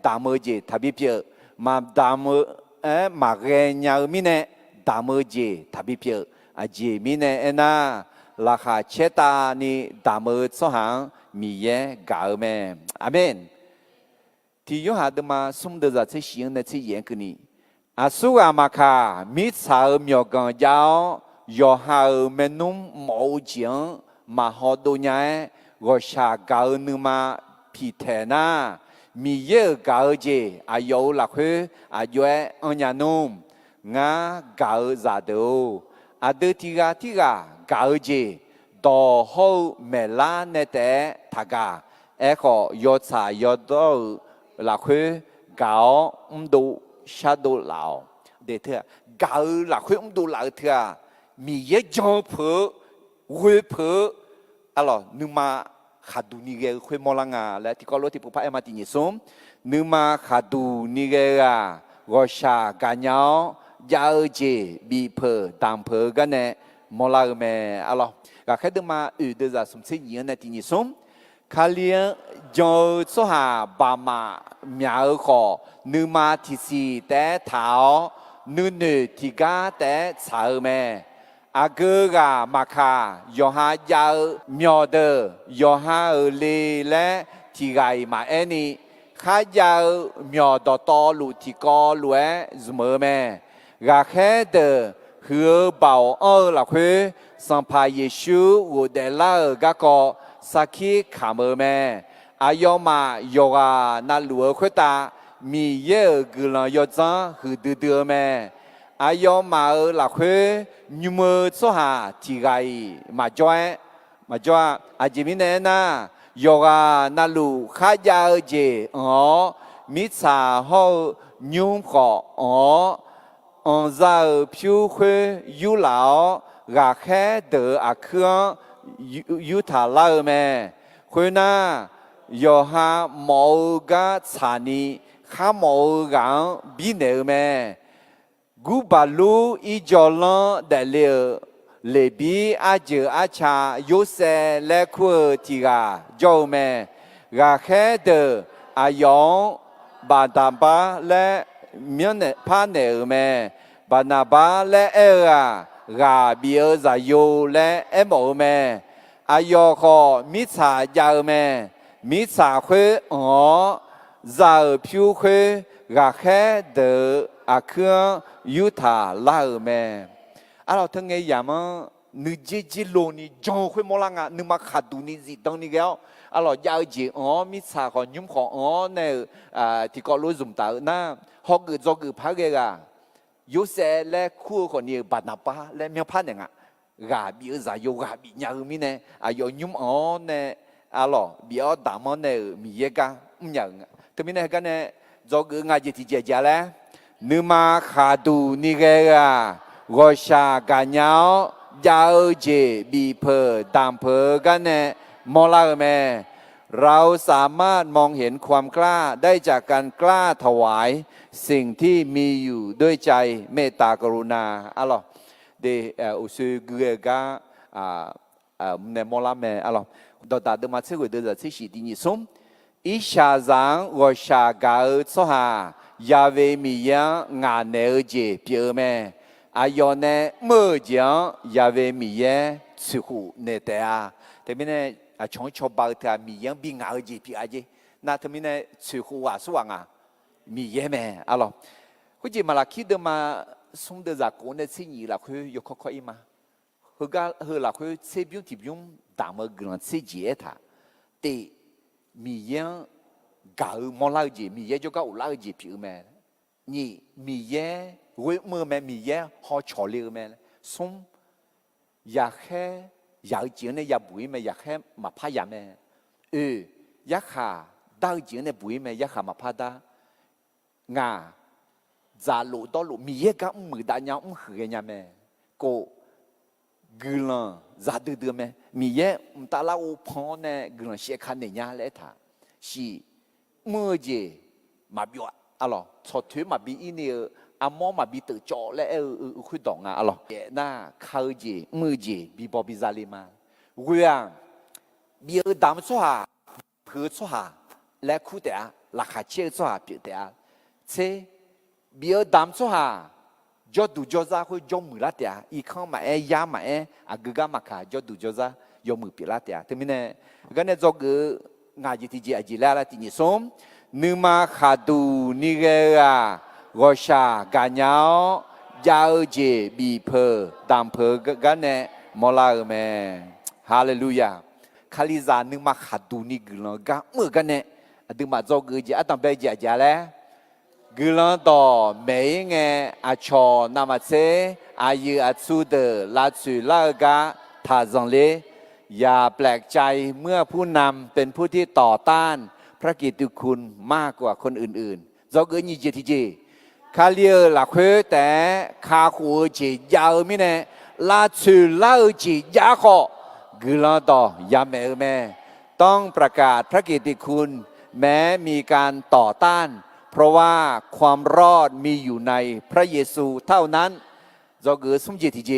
打毛节特别别，马打毛马个伢咪呢打毛节特别别，啊节咪呢那拉哈切达呢打毛出行米耶搞咩，阿门。ที่ยหาดมาสมเด็จจะเสียงในที่ยังกันนี้อาสุอามาคามิชาเมียกันยาวยอหาเมนุมหมอจียงมาหอดูเนี่ยก็ชาเกาหนึ่งมาพิเทนามีเยอะเกาเจอายุหลักคืออายุอันยานุมงาเกาซาดูอาเดติกาเกาเจต่อหูเมลาเนเตทากาก็ยอดสายยอดดูlà khuê gạo đủ sa đủ lão để thưa gạo là khuê đủ lão thưa mi ye cho phở khuê phở alo nhưng mà khá đủ ni cái khuê mò lăng à là thì có lối thì phụ em mà thì nhớ sớm nhưng mà khá đủ ni cái à gọi sa cả nhau giao chế bị phở tạm phở cái này mò lăng mẹ alo cái cái mà đưa ra sớm sẽ nhớ này thì nhớ sớm khá liền cho số hà bà mà miao khó nữ mà thì si té tháo nữ nữ thì gà té sợ mẹ à cơ gà mà khá yo ha giao miao đờ yo ha ở lì lẽ thì gài mà any khá giao miao đỏ to lù thì có lúa mờ mẹ gà khé đờ hứa bảo là khuê sang pa Giêsu của để la gà có Saki kameme ayoma yoga na luo khweta mi ye gula yo zang hu de de me ayoma la khwe nyumo so ha ti gai ma joa ajimine na yoga na lu kha ja je mi sa ho nyum kho on za pyu khwe yu lao ga khe de a khangยูทาลาเมคุณน่ะยอฮาหมอกะชานีข้าหมอกังบินเนเมกูบาลูอีจอลอนเดเลเลบีอาเจอาชายูเซเลคูติกาโจเมกาแค่เดอายองบาดาบาและเมียนพาเนเมบานาบาและเอรากาเบียซาโยและเอโมเมอายอคอมิชายาเมมิชาเควซาพิวเควกาแค่เดอาเคยูทาลาเมเราทั้งไงยามนึกจิโลนี่จงเควมลังอ่ะนึกมาขัดดูนี่สิตรงนี้แล้วเรายาวจีมิชาขอยุ่มของเนี่ยที่ก็รู้สุ่มตาหน้าฮอกเกิดจอกเกิดพักเกะยูเซและคู่คนนี้บานาปาและเมียพันเนี่ยกาบีซาโยกาบีญาอืมิเนี่ยอายยุ่มเนี่ยล่ะบีเอาดามเนี่ยมีเยกะอย่างแต่มีเนี่ยกันเนี่ยจอกงาจิติเจจาแล้วนึมาขาดูนี่เกะวชากาญายาเจบีเพอดามเพอกันเนี่ยมอลาเมเราสามารถมองเห็นความกล้าได้จากการกล้าถวายสิ่งที่มีอยู่ด้วยใจเมตตากรุณาล่ะเดอุสุเกกาเนี่ยมอลาเมล่ะดอตาเดมาเชกุเดจะที่สิดีนิสมอิชาซังวชากาโซฮายาเวมียังงานเนเจเปียเมอายอนเนเมื่อจังยาเวมีเยสุขุเนเตอาแต่ไม่เนี่ยชงชอบบางทีมียังบิงอาจีพี่อาจีน่าทำให้เนี่ยสุขุวาสว่างมีเยอะไหมล่ะคุณจีมาลักคิดมาสมเด็จจากคนเนี่ยสิ่งนี้ล่ะคือยกข้ออีมาคือก็คือล่ะคือเซบิวที่บิวดามกรอนเสียเจท่าแต่มียังกาวมอลาจีมียังจะก็อุลาจีพี่แม่นี่มียังเว้ยเมื่อแม่มียังหอชอเลยแม่สมอยากแค่อยากเจอเนี่ยอยากบุยแม่อยากแค่มาพายาแม่อยากหาดาวเจอเนี่ยบุยแม่อยากหามาพาดางาจาลุตอลุมีเยก็มือดานยาหือยาแม่ก็กุลังจาดือแม่มีเยตาลาอุพอเนี่ยกุลังเสียขันเนี่ยยาเลยท่าสิเมื่อเจมาบิวล่ะชดถือมาบีอินเนี่ย阿毛嘛比得着嘞，会懂啊，咯，那考级、木级比包比啥哩嘛？我啊，比尔当初啊，合作啊，来苦的啊，拉下接做啊，别的啊，这比尔当初啊。就读就咋会就没了的啊，一看嘛哎呀嘛哎，啊个个嘛看就读就咋有没别了的啊，对不对？个呢做个伢子弟阿姐来了，第二松，你嘛哈读你个啊，我下干鸟，要节比破，当破个呢，莫拉个咩？哈利路亚！卡里扎你嘛哈读你个了，个么个呢？啊，对嘛做个姐啊，当白姐姐嘞。กุลต่อเมยเงอาชอนามาเซอายุอาซูเดลาสุลากาทาซังเลอย่าแปลกใจเมื่อผู้นำเป็นผู้ที่ต่อต้านพระกิตติคุณมากกว่าคนอื่นๆเราเกิดยี่เจทีเจคาเลียหลักเพื่อแต่คาหัวเจยาวมิเนลาสุลาเจยาขอกุลต่อยาเมเมต้องประกาศพระกิตติคุณแม้มีการต่อต้านเพราะว่าความรอดมีอยู่ในพระเยซูเท่านั้นเราเกิดสมจิตที่เจ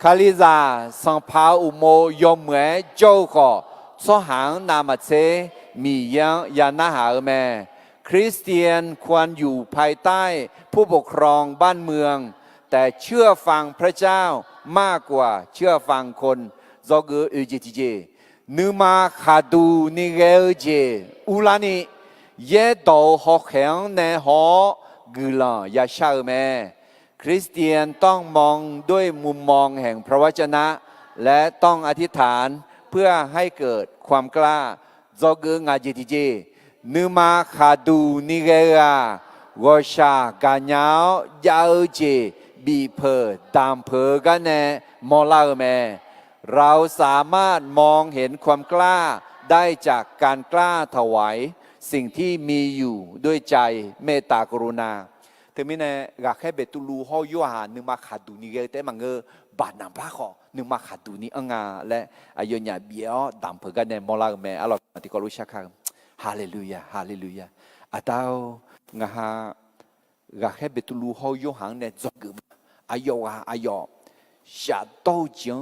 คาลิซาสังพาอุโมยมเหมยเจ้าขอสหางนามาเซมียังยานาหาแม่คริสเตียนควรอยู่ภายใต้ผู้ปกครองบ้านเมืองแต่เชื่อฟังพระเจ้ามากกว่าเชื่อฟังคนเราเกิดจิตที่เจนึมาขาดูนิเกเจอุลานีเย่โตหอกแข็งในหอกุลยาชาแม่คริสเตียนต้องมองด้วยมุมมองแห่งพระวจนะและต้องอธิษฐานเพื่อให้เกิดความกล้าจอกืองาจิติเจนึมาขาดูนิเกราวชากาญายาเจบีเพอตามเพอกันแนมอลาแม่เราสามารถมองเห็นความกล้าได้จากการกล้าถวายสิ่งที่มีอยู่ด้วยใจเมตตากรุณาถึงแม้เนี่ยรักให้เบตุลูห่อย่านึกมาขาดูนี่เกแต่มังเงบาดน้ำพระขอนึกมาขาดูนี่อ่างและอายุเนี่ยเบี้ยดำเพื่อกันเนี่ยมอลาแม่อร่อยที่ก็รู้ชักกันฮาเลลูยาฮาเลลูยาอาตาวงาฮารักให้เบตุลูห่อย่าเนี่ยจกมอายุชาโตจัง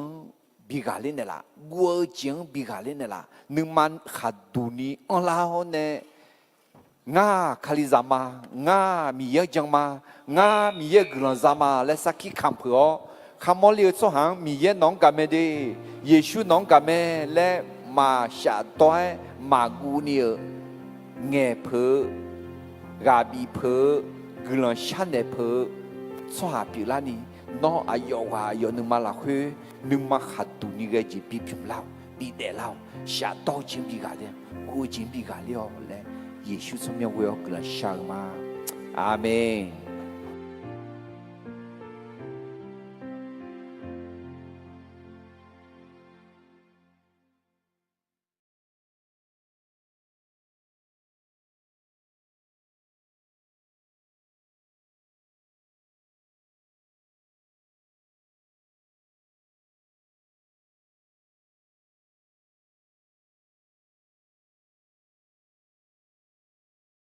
บิกาลินเนี่ยละกัวจังบิกาลินเนี่ยละนึกมันขาดูนี่อ่างลาวเนี่ยงาคาลิซามางามีเยจังมางามีเยกลันซามาและสักขีคำเพื่อคำมอลีสหังมีเยน้องกาเมเดเยชูน้องกาเมและมาชาต้อยมากูเนียเงเพอกาบีเพอกลันชันเนเพอสหปิลานีน้องอายุว่าอายุนึกมาละคือนึกมาขัดตุนี่ก็จีบีพิมเล่าบีเดเล่าชาโตจิมบีกาเลียกูจิมบีกาเลียและ耶稣从面为我个人上吗？阿门。